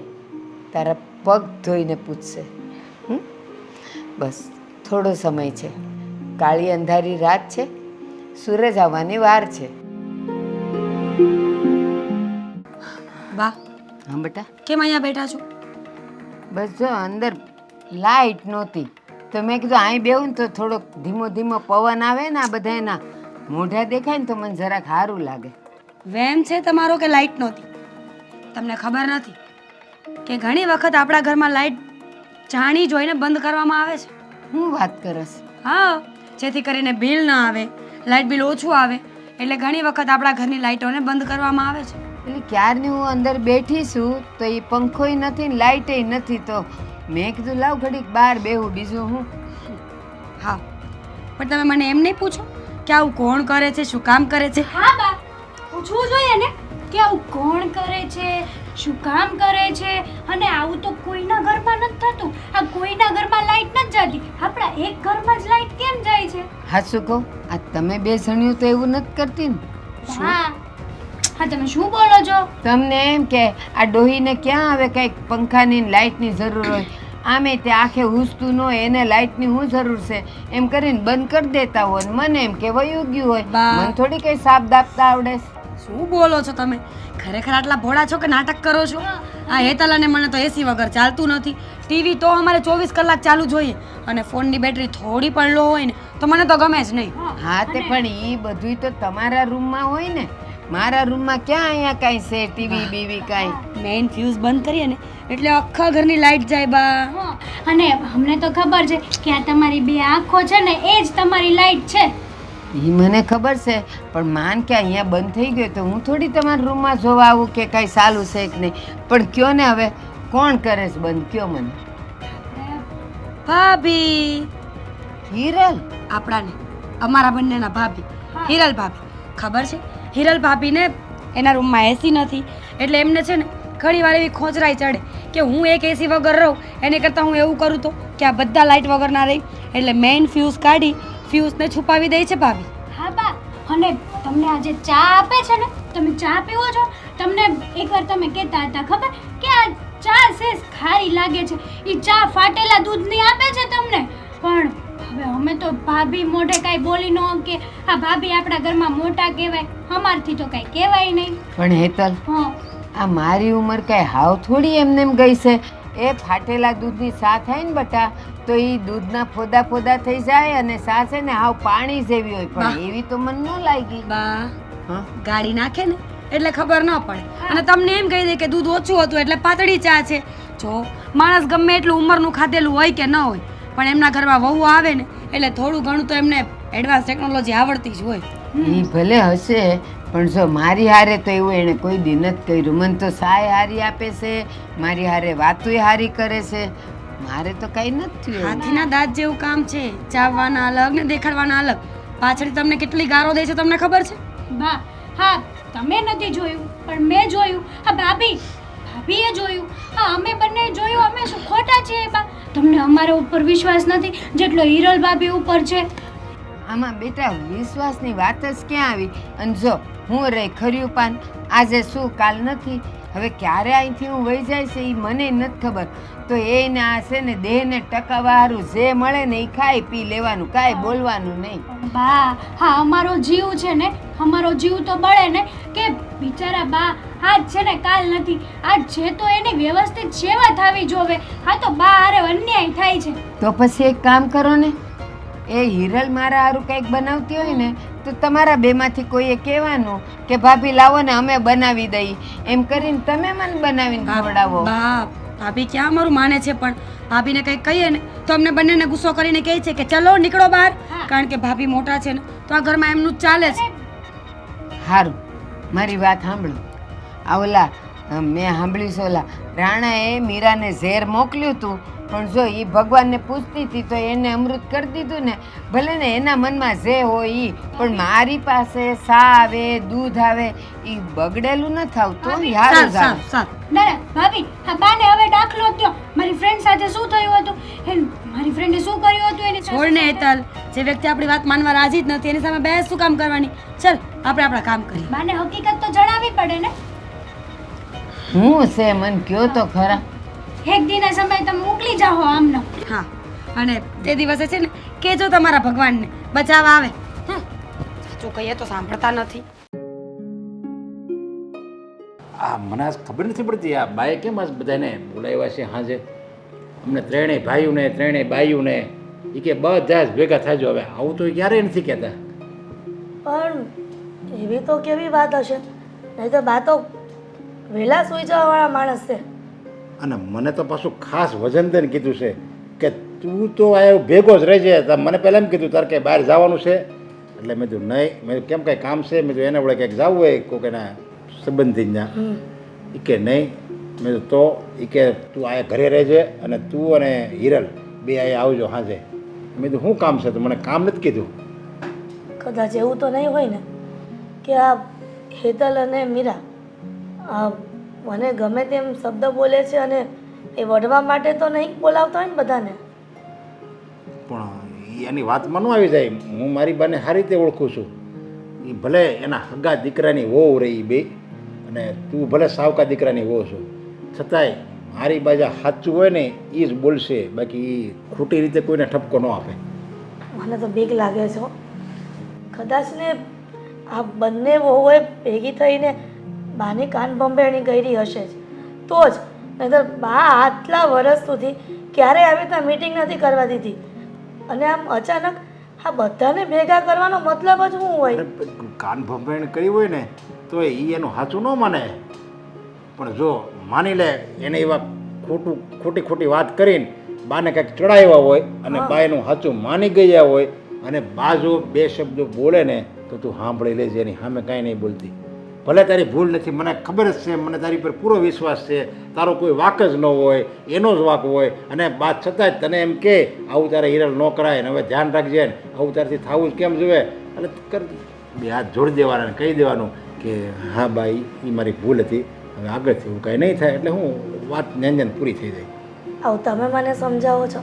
તારા પગ ધોઈને પૂછશે. બસ થોડો સમય છે, કાળી અંધારી રાત છે, સૂરજ આવવાની વાર છે. બા, હા બેટા, કેમ અહીંયા બેઠા છો? બસ જો અંદર લાઈટ નહોતી તો મેં કીધું અહીં બેહું ને તો થોડોક ધીમો ધીમો પવન આવે ને આ બધા એના મોઢા દેખાય ને તો મને જરાક સારું લાગે. વેમ છે તમારો કે લાઈટ નહોતી? તમને ખબર નથી કે ઘણી વખત આપણા ઘરમાં લાઈટ જાણી જોઈને બંધ કરવામાં આવે છે. હું વાત કરસ? હા, જેથી કરીને બિલ ના આવે, લાઇટ બિલ ઓછું આવે, એટલે ઘણી વખત આપણા ઘરની લાઇટોને બંધ કરવામાં આવે છે. એટલે ક્યારની હું અંદર બેઠી છું તો એ પંખોય નથી ને લાઇટેય નથી, તો મેં કીધું લાવ ઘડીક બહાર બેહું, બીજું હું. હા, પણ તમે મને એમ નહીં પૂછો કે આવું કોણ કરે છે, શું કામ કરે છે? હા બા, પૂછવું જોઈએ ને કે આવું કોણ કરે છે, શું કામ કરે છે. અને આવું તો કોઈના ઘરમાં નથી થતું. આ કોઈના ઘરમાં લાઈટ નથી જતી, આપણા એક ઘરમાં જ લાઈટ કેમ જાય છે? હાચું કહું, આ તમે બે જણ્યું તો એવું નથી કરતી ને? હા હા, તમે શું બોલો છો? તમને એમ કે આ ડોહીને ક્યાં આવે કંઈક પંખાની ને લાઇટની જરૂર હોય, આમે તે આંખે હુસતું ન હોય, એને લાઇટની શું જરૂર છે એમ કરીને બંધ કરી દેતા હોય ને મને એમ કે વયું ગયું હોય. બા. મને થોડી કંઈ સાપ દાપતા આવડે છે? શું બોલો છો તમે? ખરેખર આટલા ભોળા છો કે નાટક કરો છો? આ હેતલ અને મને તો એસી વગર ચાલતું નથી. ટીવી તો અમારે 24 કલાક ચાલુ જોઈએ, અને ફોનની બેટરી થોડી પણ લો હોય ને તો મને તો ગમે જ નહીં. હા તે પણ એ બધું તો તમારા રૂમમાં હોય ને, મારા રૂમમાં ક્યાં અહીંયા કાંઈ છે ટીવી બીવી કાંઈ? મેઇન ફ્યુઝ બંધ કરીએ ને એટલે આખા ઘરની લાઇટ જાય બા. હા, અને અમને તો ખબર છે કે આ તમારી બે આંખો છે ને એ જ તમારી લાઈટ છે. એ મને ખબર છે, પણ માન કે અહીંયા બંધ થઈ ગયો તો હું થોડી તમારા રૂમમાં જોવા આવું કે કાંઈ ચાલુ છે કે નહીં. પણ કયો ને હવે કોણ કરે છે બંધ, કયો મને. ભાભી, હિરલ? આપણાને, અમારા બંનેના ભાભી, હિરલ ભાભી. ખબર છે, હિરલ ભાભીને એના રૂમમાં એસી નથી, એટલે એમને છે ને ઘણી વાર એવી ખોચરાઈ ચડે કે હું એક એસી વગર રહું, એને કરતાં હું એવું કરું તો કે આ બધા લાઇટ વગર ના રહી, એટલે મેઇન ફ્યુઝ કાઢી ફ્યુઝને છુપાવી દે છે ભાભી. હા બા, અને તમને આજે ચા આપે છે ને, તમે ચા પીવો છો, તમને એકવાર તમે કહેતા હતા ખબર કે આ ચા સેજ ખારી લાગે છે, એ ચા ફાટેલા દૂધની આપે છે તમને. પણ હવે અમે તો ભાભી મોઢે કાંઈ બોલી ન કે આ ભાભી આપણા ઘરમાં મોટા કહેવાય, અમારથી તો કાંઈ કહેવાય નહીં. પણ હેતલ, હા, આ મારી ઉંમર કાંઈ હાવ થોડી એમને એમ ગઈ છે. એ ફાટેલા દૂધની સા થાય ને બટા તો એ દૂધના ફોદા ફોદા થઈ જાય અને સા છે ને હાવ પાણી જેવી હોય, પણ એવી તો મને ન લાગી. બા, હા, ગાડી નાખે ને એટલે ખબર ન પડે, અને તમને એમ કહી દે કે દૂધ ઓછું હતું એટલે પાતળી ચા છે. જો માણસ ગમે એટલું ઉંમરનું ખાધેલું હોય કે ન હોય, પણ એમના ઘરમાં વહુ આવે ને એટલે થોડું ઘણું તો એમને એડવાન્સ ટેકનોલોજી આવડતી જ હોય. એ ભલે હશે, પણ જો મારી હારે તો એવું એણે કોઈ દી નથી કર્યું. મને તો સાય હારી આપે છે, મારી હારે વાતોય હારી કરે છે, મારે તો કાંઈ નથી થયું. હાથીના દાંત જેવું કામ છે, ચાવવાના અલગ ને દેખાડવાના અલગ. પાછળ તમને કેટલી ગારો દે છે તમને ખબર છે? બા, હા, તમે નથી જોયું પણ મેં જોયું. આ ભાભીએ જોયું. હા, અમે બંને જોયું. અમે શું ખોટા છીએ બા? તમને અમારા ઉપર વિશ્વાસ નથી જેટલો હિરલ ભાભી ઉપર છે. આમાં બેટા વિશ્વાસની વાત જ ક્યાં આવી? અને જો હું રહી ખર્યું પાન, આજે શું કાલ નથી, હવે ક્યારે અહીંથી હું વહી જાય છે એ મને નથી ખબર. તો એને આ છે ને દેહને ટકાવવાનું જે મળે ને એ ખાઈ પી લેવાનું, કાંઈ બોલવાનું નહીં. બા, હા, અમારો જીવ છે ને, અમારો જીવ તો બળે ને કે બિચારા બા આજ છે ને કાલ નથી, આજ છે તો એની વ્યવસ્થિત સેવા થવી જોવે. હા તો બા હારે અન્યાય થાય છે. તો પછી એક કામ કરો ને, એ હિરલ મારા હારું કંઈક બનાવતી હોય ને તો તમારા બેમાંથી કોઈએ કહેવાનું કે ભાભી લાવો ને અમે બનાવી દઈએ, એમ કરીને તમે મને બનાવીને ખવડાવો. બા, ભાભી ક્યાં અમારું માને છે? પણ ભાભીને કંઈક કહીએ ને તો અમને બંનેને ગુસ્સો કરીને કહે છે કે ચલો નીકળો બહાર, કારણ કે ભાભી મોટા છે ને તો આ ઘરમાં એમનું જ ચાલે છે. સારું, મારી વાત સાંભળો. આ ઓલા મેં સાંભળ્યું છે, ઓલા રાણાએ મીરાને ઝેર મોકલ્યું હતું, પણ જો એ ભગવાનને પૂછતી હતી તો એને અમૃત કરી દીધું ને. ભલે ને એના મનમાં જે હોય એ, પણ મારી પાસે સા આવે દૂધ આવે એ બગડેલું ન થાવતું. યાર સારું સારું. ના ના ભાભી, હા બાને હવે દાખલો જ દો. મારી ફ્રેન્ડ સાથે શું થયું હતું, મારી ફ્રેન્ડે શું કર્યું હતું એની સાથે? છોડ ને હેતલ, જે વ્યક્તિ આપણી વાત માનવા રાજી જ નથી એની સામે બહેસ શું કામ કરવાની? ચલ આપણે આપણા કામ કરીએ. બાને હકીકત તો જણાવવી પડે ને. હું છે મને કયો તો ખરા. એક દિના સમય તમે મોકલી જાઓ આમનો. હા, અને તે દિવસે છે ને કહેજો તમારા ભગવાનને બચાવવા આવે. સાચું કહીએ તો સાંભળતા નથી. આ મને આજ ખબર નથી પડતી આ બાએ કેમ આજ બધાને બોલાવ્યા છે સાંજે. અમને ત્રણેય ભાઈઓને ત્રણેય બાઈઓને એ કે બધા જ ભેગા થાજો. હવે આવું તો ક્યારેય નથી કહેતા. પણ એવી તો કેવી વાત હશે, નહીં તો બા તો વહેલા સૂઈ જવાવાળા માણસ છે. અને મને તો પાછું ખાસ વજન દઈને કીધું છે કે તું તો આ ભેગો જ રહેજે. મને પહેલાં એમ કીધું તારે કંઈ બહાર જવાનું છે એટલે મેં કીધું નહીં. મેં કીધું કેમ કાંઈ કામ છે? મેં કીધું એને વડે કંઈક જવું હોય કોઈક એના સંબંધી ત્યાં. એ કે નહીં. મેં કીધું તો એ કે તું અહીંયા ઘરે રહેજે અને તું અને હિરલ બે અહીંયા આવજો સાંજે. મેં કીધું શું કામ છે? તો મને કામ નથી કીધું. કદાચ એવું તો નહીં હોય ને કે આ હેતલ અને મીરા આ મને ગમે તેમ શબ્દ બોલે છે અને એ વઢવા માટે તો નહીં બોલાવતા હોય ને બધાને. પણ એની વાતમાં ન આવી જાય. હું મારી બાને સારી રીતે ઓળખું છું. એ ભલે એના હગા દીકરાની વહુ રહી બે અને તું ભલે સાવકા દીકરાની વહુ છું, છતાંય મારી બાજુ સાચું હોય ને એ જ બોલશે. બાકી એ ખોટી રીતે કોઈને ઠપકો ન આપે. મને તો બીક લાગે છે હો. કદાચ ને આ બંને વહુએ ભેગી થઈને બાની કાન ભંભેરણી કરી હશે જ તો જ, નહીંતર બા આટલા વર્ષ સુધી ક્યારેય આવી રીતના મીટિંગ નથી કરવા દીધી. અને આમ અચાનક આ બધાને ભેગા કરવાનો મતલબ જ શું હોય? કાન ભંભેણ કરી હોય ને તો એ એનું સાચું ન માને. પણ જો માની લે એને એવા ખોટી વાત કરીને બાને કંઈક ચડાવ્યા હોય અને બા એનું સાચું માની ગયા હોય અને બા જો બે શબ્દો બોલે ને તો તું સાંભળી લેજે. એની સામે કાંઈ નહીં બોલતી. ભલે તારી ભૂલ નથી, મને ખબર જ છે, મને તારી પર પૂરો વિશ્વાસ છે. તારો કોઈ વાક જ ન હોય, એનો જ વાક હોય અને બા છતાંય તને એમ કે આવું તારે હિરલ ન કરાય ને હવે ધ્યાન રાખજે ને આવું તારથી થવું જ કેમ જોઈએ. એટલે કર બે હાથ જોડી દેવાના ને કહી દેવાનું કે હા બાઈ એ મારી ભૂલ હતી, હવે આગળથી એવું કાંઈ નહીં થાય. એટલે હું વાત ન્યાંજન પૂરી થઈ જાય. આવું તમે મને સમજાવો છો.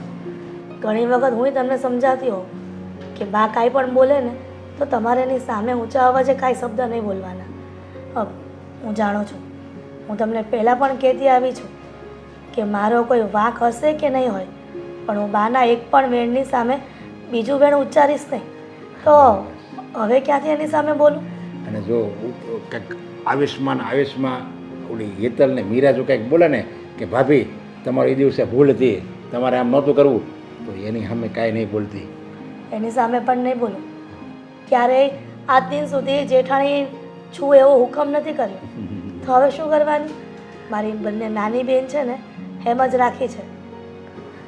ઘણી વખત હું તમને સમજાતી હોઉં કે બા કાંઈ પણ બોલે ને તો તમારે એની સામે ઊંચા અવાજે કાંઈ શબ્દ નહીં બોલવાના. હું જાણું છું, હું તમને પહેલાં પણ કહેતી આવી છું કે મારો કોઈ વાંક હશે કે નહીં હોય પણ હું બાના એક પણ વેણની સામે બીજું વેણ ઉચ્ચારીશ નહીં. તો હવે ક્યાંથી એની સામે બોલું? અને જો કંઈક આવેશમાં ઓલી હેતલ ને મીરા જો કંઈક બોલે ને કે ભાભી તમારી એ દિવસે ભૂલ હતી, તમારે આમ નહોતું કરવું, તો એની સામે કાંઈ નહીં બોલતી. એની સામે પણ નહીં બોલું. ક્યારેય આજ દિન સુધી જેઠાણી છું એવો હુકમ નથી કર્યો. તો હવે શું કરવાનું? મારી બંને નાની બેન છે ને એમ જ રાખી છે.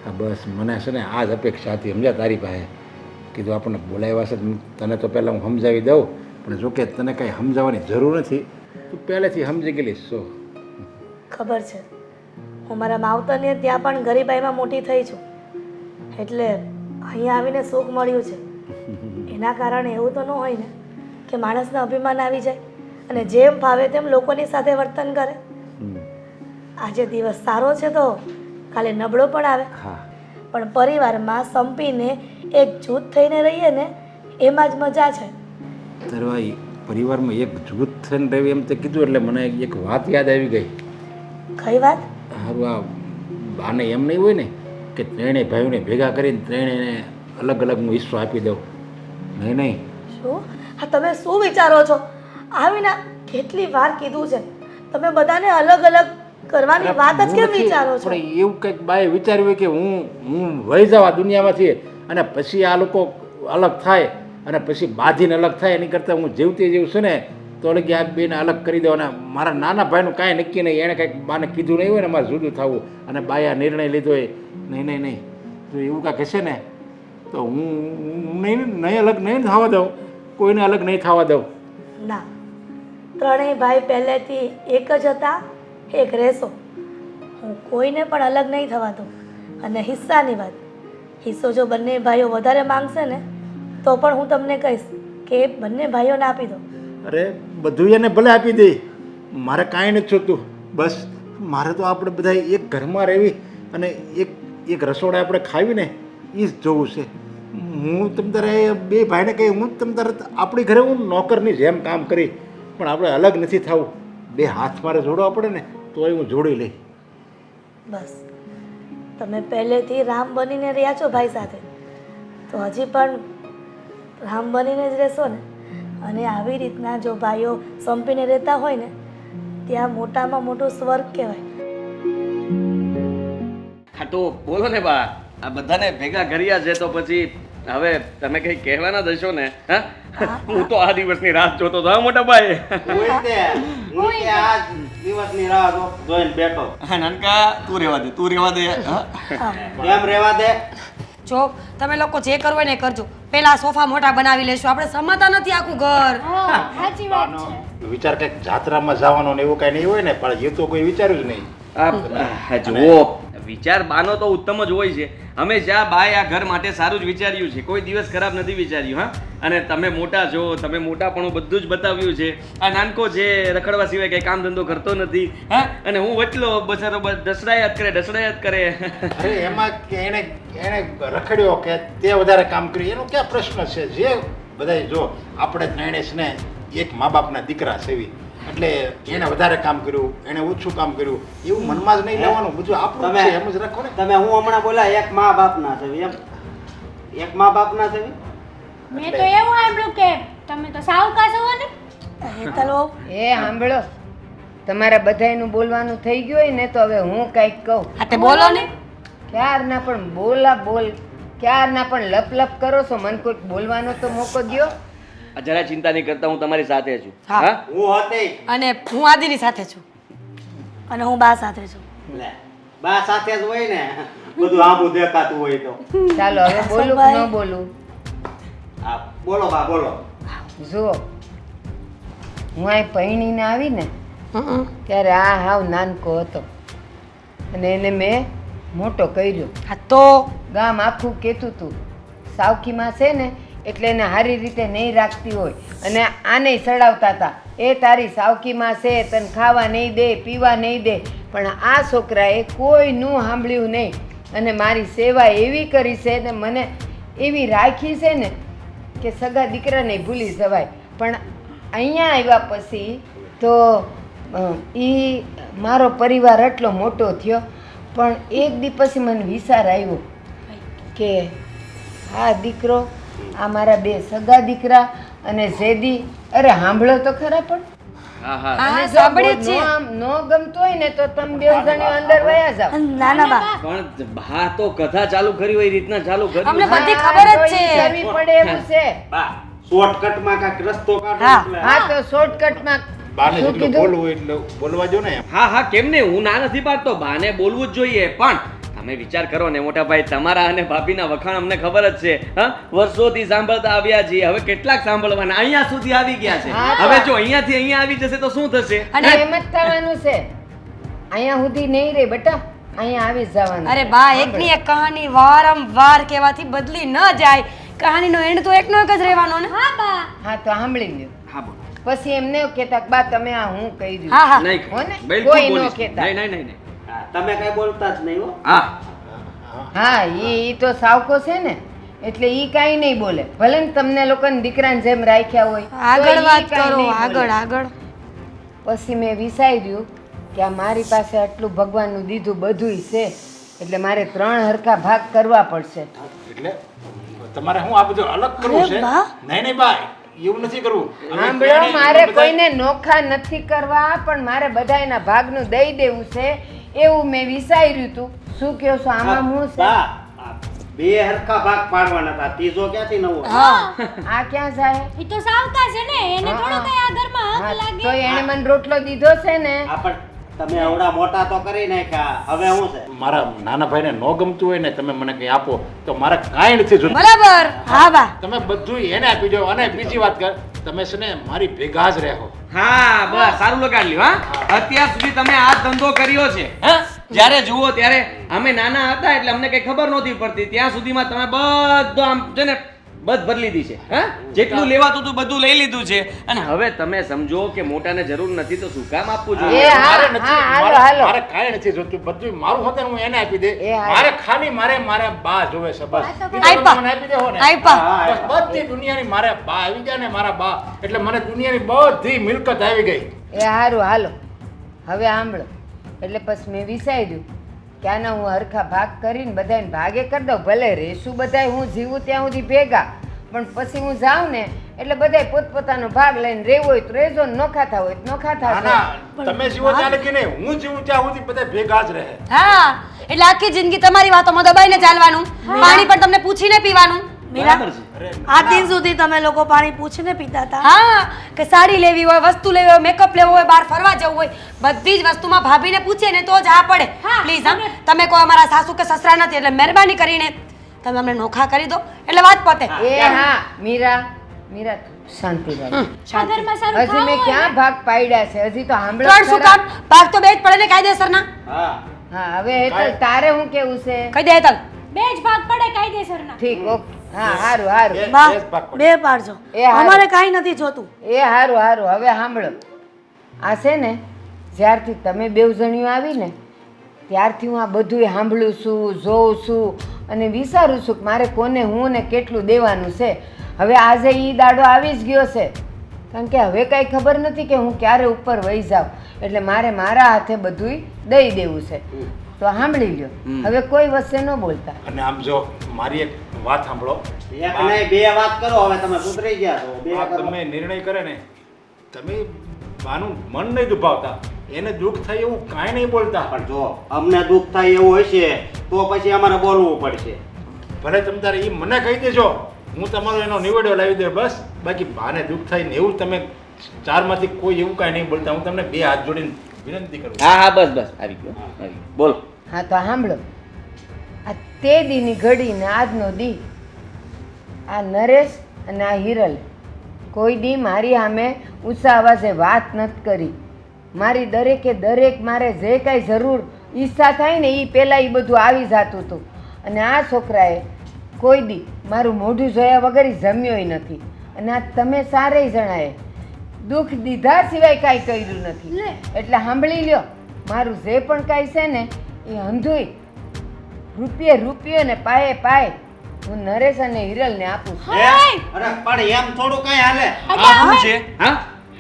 હા બસ મને છે ને આ જ અપેક્ષા હતી સમજ્યા તારી પાસે. કીધું આપણને બોલાવ્યા છે તને તો પહેલાં હું સમજાવી દઉં, પણ જોકે તને કંઈ સમજાવવાની જરૂર નથી, તું પહેલેથી સમજી ગયેલી શું. ખબર છે, હું મારા માવતરને ત્યાં પણ ગરીબાઈમાં મોટી થઈ છું એટલે અહીંયા આવીને સુખ મળ્યું છે. એના કારણે એવું તો ન હોય ને કે માણસને અભિમાન આવી જાય અને જેમ ભાવે તેમ લોકોની સાથે વર્તન કરે. આજે દિવસ સારો છે તો કાલે નબળો પણ આવે. પણ પરિવારમાં સંપીને એક જૂથ થઈને રહીએ ને એમાં જ મજા છે. તારા પરિવારમાં એક જૂથ થઈને રહેવી એમ તે કીધું એટલે મને એક વાત યાદ આવી ગઈ. કઈ વાત? સારું આ બાને એમ નહીં હોય ને કે ત્રણેય ભાઈઓને ભેગા કરીને ત્રણેયને અલગ અલગ હું હિસ્સો આપી દઉં. નહીં. શું? હા તમે શું વિચારો છો? આવીને કેટલી વાર કીધું છે તમે બધાને અલગ અલગ કરવાની વાત જ કેમ વિચારો છો? પણ એવું કંઈક બાએ વિચાર્યું હોય કે હું વહી જાઉં આ દુનિયામાંથી અને પછી આ લોકો અલગ થાય અને પછી બાંધીને અલગ થાય એની કરતાં હું જીવતી જેવું છે ને તો લગી આ બેને અલગ કરી દો. અને મારા નાના ભાઈનું કાંઈ નક્કી નહીં, એણે કંઈક બાને કીધું નહીં હોય ને મારે જુદું થવું અને બાએ આ નિર્ણય લીધો હોય. નહીં તો એવું કાંઈક હશે ને તો હું નહીં અલગ નહીં થવા દઉં, કોઈને અલગ નહીં થવા દઉં. ના, ત્રણેય ભાઈ પહેલેથી એક જ હતા, એક રહેશો. હું કોઈને પણ અલગ નહીં થવા દઉં. અને હિસ્સાની વાત, હિસ્સો જો બંને ભાઈઓ વધારે માંગશે ને તો પણ હું તમને કહીશ કે બંને ભાઈઓને આપી દો. અરે બધું એને ભલે આપી દે, મારે કાંઈ નથી જોતું. બસ મારે તો આપણે બધા એક ઘરમાં રહેવી અને એક રસોડા આપણે ખાવીને એ જ જોવું છે. હું તમ તારે બે ભાઈને કહી હું તમ તારે આપણી ઘરે હું નોકરની જેમ કામ કરી પણ આપણે અલગ નથી થવું. બે હાથ મારે જોડવા પડે ને તોય હું જોડી લઈ. બસ તમે પહેલેથી રામ બનીને રહ્યા છો ભાઈ સાથે તો હજી પણ રામ બનીને જ રહેશો ને. અને આવી રીતના જો ભાઈઓ સંપીને રહેતા હોય ને ત્યાં મોટામાં મોટું સ્વર્ગ કહેવાય. હા તો બોલો ને બા, આ બધાને ભેગા કર્યા છે તો પછી હવે તમે કંઈ કહેવાના જ હશો ને? હા, હું તો આ દિવસની રાત જોતો હતો મોટા ભાઈ. દિવસની રાહ જોઈને બેઠો. નાનકા તું રહેવા દે તું રહેવા દે હા? કેમ રહેવા દે? જો તમે લોકો જે કરવું હોય ને એ કરજો પેલા સોફા મોટા બનાવી લેશું આપણે સમાતા નથી આખું ઘર હા સાચી વાત છે વિચાર કંઈક જાત્રામાં જવાનો ને એવું કાંઈ નહીં હોય ને પણ એ તો કોઈ વિચાર્યું જ નહીં. જુઓ વિચાર બાનો તો ઉત્તમ જ હોય છે હંમેશા બાએ આ ઘર માટે સારું જ વિચાર્યું છે કોઈ દિવસ ખરાબ નથી વિચાર્યું હા અને તમે મોટા છો તમે મોટાપણું બધું જ બતાવ્યું છે આ નાનકો છે રખડવા સિવાય કંઈ કામ ધંધો કરતો નથી હા અને હું વચલો બચારો ડસડાયા જ કરે અરે એમાં કે એને રખડ્યો કે તે વધારે કામ કર્યું એનો ક્યાં પ્રશ્ન છે જે બધાય જો આપણે ત્રણેય છે ને એક મા બાપના દીકરા સેવી એટલે એને વધારે કામ કર્યું એને ઓછું કામ કર્યું એવું મનમાં જ નહીં લેવાનું બધું આપણું છે એમ જ રાખો ને. તમે હું હમણાં બોલ્યા એક મા બાપના છે એમ એક મા બાપના છે મેં તો એવું સાંભળ્યું કે તમે તો સાવકા છો ને હેતલ વહુ, એ સાંભળો તમારા બધાયનું બોલવાનું થઈ ગયું હોય ને તો હવે હું કંઈક કહું હા તે બોલો ને ક્યારના પણ બોલ ક્યારના પણ લપ કરો છો મને કોઈક બોલવાનો તો મોકો દ્યો જરા ચિંતા નહીં કરતા હું તમારી સાથે છું હા. હા હું હતી અને હું આદિની સાથે છું અને હું બા સાથે છું. લે બા સાથે જ હોય ને બધું આમું દેખાતું હોય તો ચાલો હવે બોલું કે ન બોલું હા બોલો બા બોલો જુઓ હું અહીં પૈણીને આવી ને ત્યારે આ હાવ નાનકો હતો અને એને મેં મોટો કર્યો હા તો ગામ આખું કહેતું હતું સાવકીમાં છે ને એટલે એને સારી રીતે નહીં રાખતી હોય અને આને સડાવતા હતા એ તારી સાવકીમાં છે તને ખાવા નહીં દે પીવા નહીં દે પણ આ છોકરાએ કોઈનું સાંભળ્યું નહીં અને મારી સેવા એવી કરી છે ને મને એવી રાખી છે ને કે સગા દીકરાને ભૂલી જવાય પણ અહીંયા આવ્યા પછી તો એ મારો પરિવાર એટલો મોટો થયો પણ એક દી પછી મને વિચાર આવ્યો કે આ દીકરો આ મારા બે સગા દીકરા અને ઝેદી અરે સાંભળો તો ખરા પણ હા હા હા જો સાંભળીએ જ છીએ નો ગમતું હોય ને તો તમે બે જણીઓ અંદર વયા જાઓ નાના બા, પણ બા તો કથા ચાલુ કરી હોય એ રીતના ચાલુ કરી અમને હા, બધી ખબર જ તો છે. ઈ કરવી પડે એવું છે બા શોર્ટકટમાં કાંઈક રસ્તો કાઢો હા. એટલે હા તો શોર્ટકટમાં બાને શું જેટલું કીધું? બોલવું હોય એટલું બોલવા જો ને એમ. હા હા કેમ ને હું ના નથી પાડતો બાને બોલવું જ જોઈએ પણ તમે વિચાર કરો ને મોટા ભાઈ તમારા અને ભાભીના વખાણ અમને ખબર જ છે હા વર્ષોથી સાંભળતા આવ્યા છીએ હવે કેટલાક સાંભળવાના અહીંયા સુધી આવી ગયા છે હા, તો- હવે જો અહીંયાથી અહીંયા આવી જશે તો શું થશે અને એમ જ થવાનું છે અહીંયા સુધી નહીં રે બેટા અહીંયા આવી જ જવાનું અરે બા એકની એક કહાની વારંવાર કહેવાથી બદલી ન જાય કહાનીનો એન્ડ તો એકનો એક જ રહેવાનો ને હા બા હા તો સાંભળી લ્યો હા બોલો પછી એમને એવું કહેતા કે બા તમે આ હું કહી દઉં હા હા નહીં હો ને? બિલકુલ કોઈ ન બોલીશ. કહેતા. નહીં નહીં નહીં હા, તમે કઈ બોલતા જ નહીં હો હા હા ઈ તો સાવકો છે ને એટલે ઈ કાંઈ નહીં બોલે ભલે ને તમને લોકોને દીકરાને જેમ રાખ્યા હોય તો આગળ ઈ વાત કાંઈ કરો નહીં બોલે. આગળ આગળ પછી મેં વિચાર્યું કે આ મારી પાસે આટલું ભગવાનનું દીધું બધુંય છે એટલે મારે 3 હરખા ભાગ કરવા પડશે એટલે તમારે હું આ બધું અલગ કરવું છે બા. નહીં નહીં બા એવું નથી કરવું અમે સાંભળો ત્રણેય મારે બધા- કોઈને નોખા નથી કરવા પણ મારે બધાયના ભાગનું દઈ દેવું છે એવું મેં વિચાર્યું હતું શું કહો છો આમાં હું છે બા આ બે હરખા ભાગ પાડવાના હતા ત્રીજો ક્યાંથી નવો આ ક્યાં જાય એ તો સાવકા છે ને એને હા, થોડો હા. કઈ આ ઘરમાં હક હા, લાગે તો એને મને રોટલો દીધો છે ને આ પણ તમે આવડા મોટા તો કરી નાખ્યા હવે શું છે મારા નાના ભાઈને ન ગમતું હોય ને તમે મને કંઈ આપો તો મારે કાંઈ નથી જોતું બરાબર હા બા તમે બધું એને આપી દો અને બીજી વાત કર તમે છે ને મારી ભેગા જ રહો હા બસ સારું લગાડ્યું હા અત્યાર સુધી તમે આ ધંધો કર્યો છે હા જ્યારે જુઓ ત્યારે અમે નાના હતા એટલે અમને કઈ ખબર નહોતી પડતી ત્યાં સુધીમાં તમે બધું આમ છે ને બધ ભરી લીધી છે હા જેટલું લેવાતું હતું બધું લઈ લીધું છે અને હવે તમે સમજો કે મોટાને જરૂર નથી તો શું કામ આપવું એ જોઈએ હા, મારે નથી હા, હાલો, મારે- હાલો. મારે કાંઈ નથી જોતું બધું મારું હોતે હું એને આપી દે એ હાલો. મારે ખાલી મારે બા જોવે છે બસ આ તો બીજું આપ્યા. બધું મને આપી દેહો ને આપ્યા. બસ બધી દુનિયાની મારે બા આવી ગયા ને મારા બા એટલે મને દુનિયાની બધી મિલકત આવી ગઈ એ સારું હાલો હવે સાંભળો એટલે પછી મેં વિચાર્યું કે આના હું હરખા ભાગ કરીને બધાને ભાગે કરી દઉં ભલે રેશું બધાય હું જીવું ત્યાં સુધી ભેગા પણ પછી હું જાઉં ને એટલે બધાય પોતપોતાનો ભાગ લઈને રહેવું હોય તો રહેજો ને નોખા થા હોય તો નોખા ના થા ના તમે જીવો ત્યાં લગી નહીં હું જીવું ત્યાં સુધી બધા ભેગા જ રહે હા એટલે આખી જિંદગી તમારી વાતોમાં દબાઈને ચાલવાનું પાણી પણ તમને પૂછીને પીવાનું મીરા બરાબર છે. આ દિન સુધી તમે લોકો પાણી પૂછીને પીતા હતા હા કે સાડી લેવી હોય વસ્તુ લેવી હોય મેકઅપ લેવો હોય બહાર ફરવા જવું હોય બધી જ વસ્તુમાં ભાભીને પૂછીએ ને તો જ હા પડે હા, પ્લીઝ હા તમે કોઈ અમારા સાસુ કે સસરા નથી એટલે મહેરબાની કરીને તમે અમને નોખા કરી દો એટલે વાત પતે એ હા મીરા મીરા શાંતિ રાખ આ ઘરમાં સારું હજી ખાવું મેં હોય ક્યાં ને. ભાગ પાડ્યા છે હજી તો સાંભળો ત્રણ શું કામ ભાગ તો બે જ પડે ને કાયદેસરના હા હા હવે હેતલ તારે શું કેવું છે કહી દે હેતલ બે જ ભાગ પડે કાયદેસરના ઠીક ઓકે હા હારું હારું બા બે જ ભાગ પડે. બે પાડજો એ હારું. અમારે કાંઈ નથી જોતું એ હારું હારું હવે સાંભળો આ છે ને જ્યારથી તમે બેવ જણીઓ આવી ને ત્યારથી હું આ બધું સાંભળું છું જોઉં છું અને વિચારું છું કે મારે કોને હું ને કેટલું દેવાનું છે હવે આજે એ દાડો આવી જ ગયો છે કારણ કે હવે કાંઈ ખબર નથી કે હું ક્યારે ઉપર વહી જાઉં એટલે મારે મારા હાથે બધુંય દઈ દેવું છે તો સાંભળી લ્યો હવે કોઈ વચ્ચે ન બોલતા અને આમ જો મારી એક વાત સાંભળો એક નહીં બે વાત કરો હવે તમે સુધરી ગયા છો બે આ કરો. તમે નિર્ણય કરે ને તમે બાનું મન નહીં દુભાવતા એને દુઃખ થાય એવું કાંઈ નહીં બોલતા પણ જો અમને દુઃખ થાય એવું હશે તો પછી અમારે બોલવું પડશે ભલે તમે તારે એ મને કહી દેજો હું તમારો એનો નિવેડો લાવી દે બસ બાકી બાને દુઃખ થાય ને એવું તમે ચારમાંથી કોઈ એવું કાંઈ નહીં બોલતા હું તમને બે હાથ જોડીને વિનંતી કરું હા હા બસ બસ આવી ગયો આવી ગયો. બોલ હા તો સાંભળો આ તે દીની ઘડી ને આજનો દી આ નરેશ અને આ હિરલ કોઈ દી મારી સામે ઊંચા અવાજે વાત નથી કરી મારી દરેકે દરેક મારે જે કાંઈ જરૂર ઈચ્છા થાય ને એ પહેલાં એ બધું આવી જતું હતું અને આ છોકરાએ કોઈ દી મારું મોઢું જોયા વગર ઈ જમ્યોય નથી અને આ તમે સારેય જણાએ દુઃખ દીધા સિવાય કાંઈ કર્યું નથી લે. એટલે સાંભળી લ્યો મારું જે પણ કાંઈ છે ને એ અંધુય રૂપિયે રૂપિયો ને પાયે પાય હું નરેશ અને હિરલને આપું છું હે? અરે પણ એમ થોડું કઈ હાલે આ શું છે હા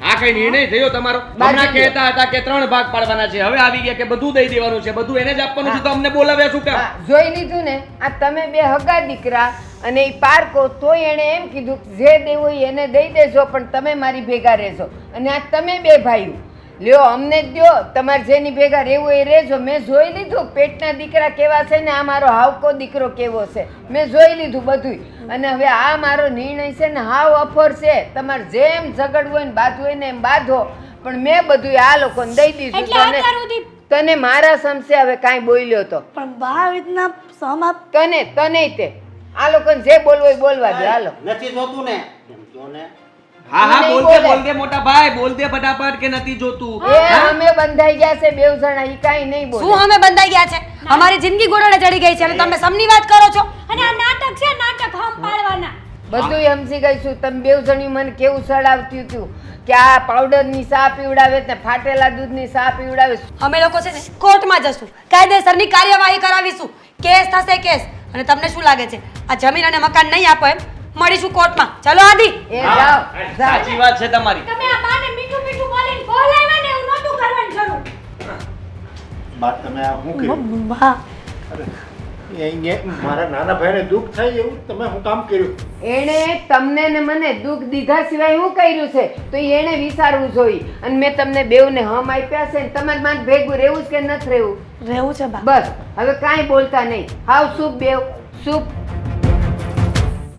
આ કઈ નિર્ણય થયો તમારો બાજુ હમણાં કહેતા હતા કે 3 ભાગ પાડવાના છે હવે આવી ગયા કે બધું દઈ દેવાનું છે બધું એને જ આપવાનું છે તો અમને બોલાવ્યા શું કામ હા, જોઈ લીધું ને આ તમે બે હગા દીકરા અને એ પારકો તોય એણે એમ કીધું કે જે દેવું હોય એને દઈ દેજો પણ તમે મારી ભેગા રહેજો અને આ તમે બે ભાઈઓ લ્યો અમને જ દ્યો તમારે જેની ભેગા રહેવું હોય એ રહેજો મેં જોઈ લીધું પેટના દીકરા કેવા છે ને આ મારો હાવકો દીકરો કેવો છે મેં જોઈ લીધું બધુંય અને હવે આ મારો નિર્ણય છે ને હાવ અફર છે તમારે જેમ ઝઘડવું હોય ને બાંધવું હોય ને એમ બાંધો પણ મેં બધુંય આ લોકોને દઈ દીધું એટલે અત્યાર સુધી તને મારા સમસે હવે કાંઈ બોલ્યો તો પણ બા આવી રીતના સમાપ્ત તને તે આ લોકોને જે બોલવું હોય બોલવા દે હાલો નથી જોતું ને એમ જો ને હા હા નહીં બોલ દે બોલે. બોલ દે મોટા ભાઈ બોલ દે ફટાફટ કે નથી જોતું એ અમે બંધાઈ ગયા છે બેવ જણા ઈ કાંઈ નહીં બોલે શું અમે બંધાઈ ગયા છે અમારી જિંદગી ગોળે ચડી ગઈ છે અને તમે સમની વાત કરો છો અને આ નાટક છે નાટક હમ પાડવાના બધું સમજી ગઈ છું તમે બેવ જણી મને કેવું સડાવતી હતું કે આ પાવડરની સા પીવડાવે ને ફાટેલા દૂધની સા પીવડાવે અમે લોકો છે ને કોર્ટમાં જશું કાયદેસરની કાર્યવાહી કરાવીશું કેસ થશે કેસ અને તમને શું લાગે છે આ જમીન અને મકાન નહીં આપો એમ મળીશું કોર્ટમાં ચલો આદિ એ જાઓ સાચી વાત છે તમારી તમે આ બાને મીઠું મીઠું બોલીને બોલાવ્યા ને એવું નહોતું કરવાની જરૂર બાત તમે આ શું કર્યું બા અરે એ અહીંયા મારા નાના ભાઈને દુઃખ થાય એવું તમે શું કામ કર્યું એણે તમને ને મને દુઃખ દીધા સિવાય શું કર્યું છે તો ઈ એણે વિચારવું જોઈએ અને મેં તમને બેવને હમ આપ્યા છે ને તમારે મારે ભેગું રહેવું છે કે નથી રહેવું રહેવું છે બા બસ હવે કાંઈ બોલતા નહીં હાવ શુભ બેવ શુભ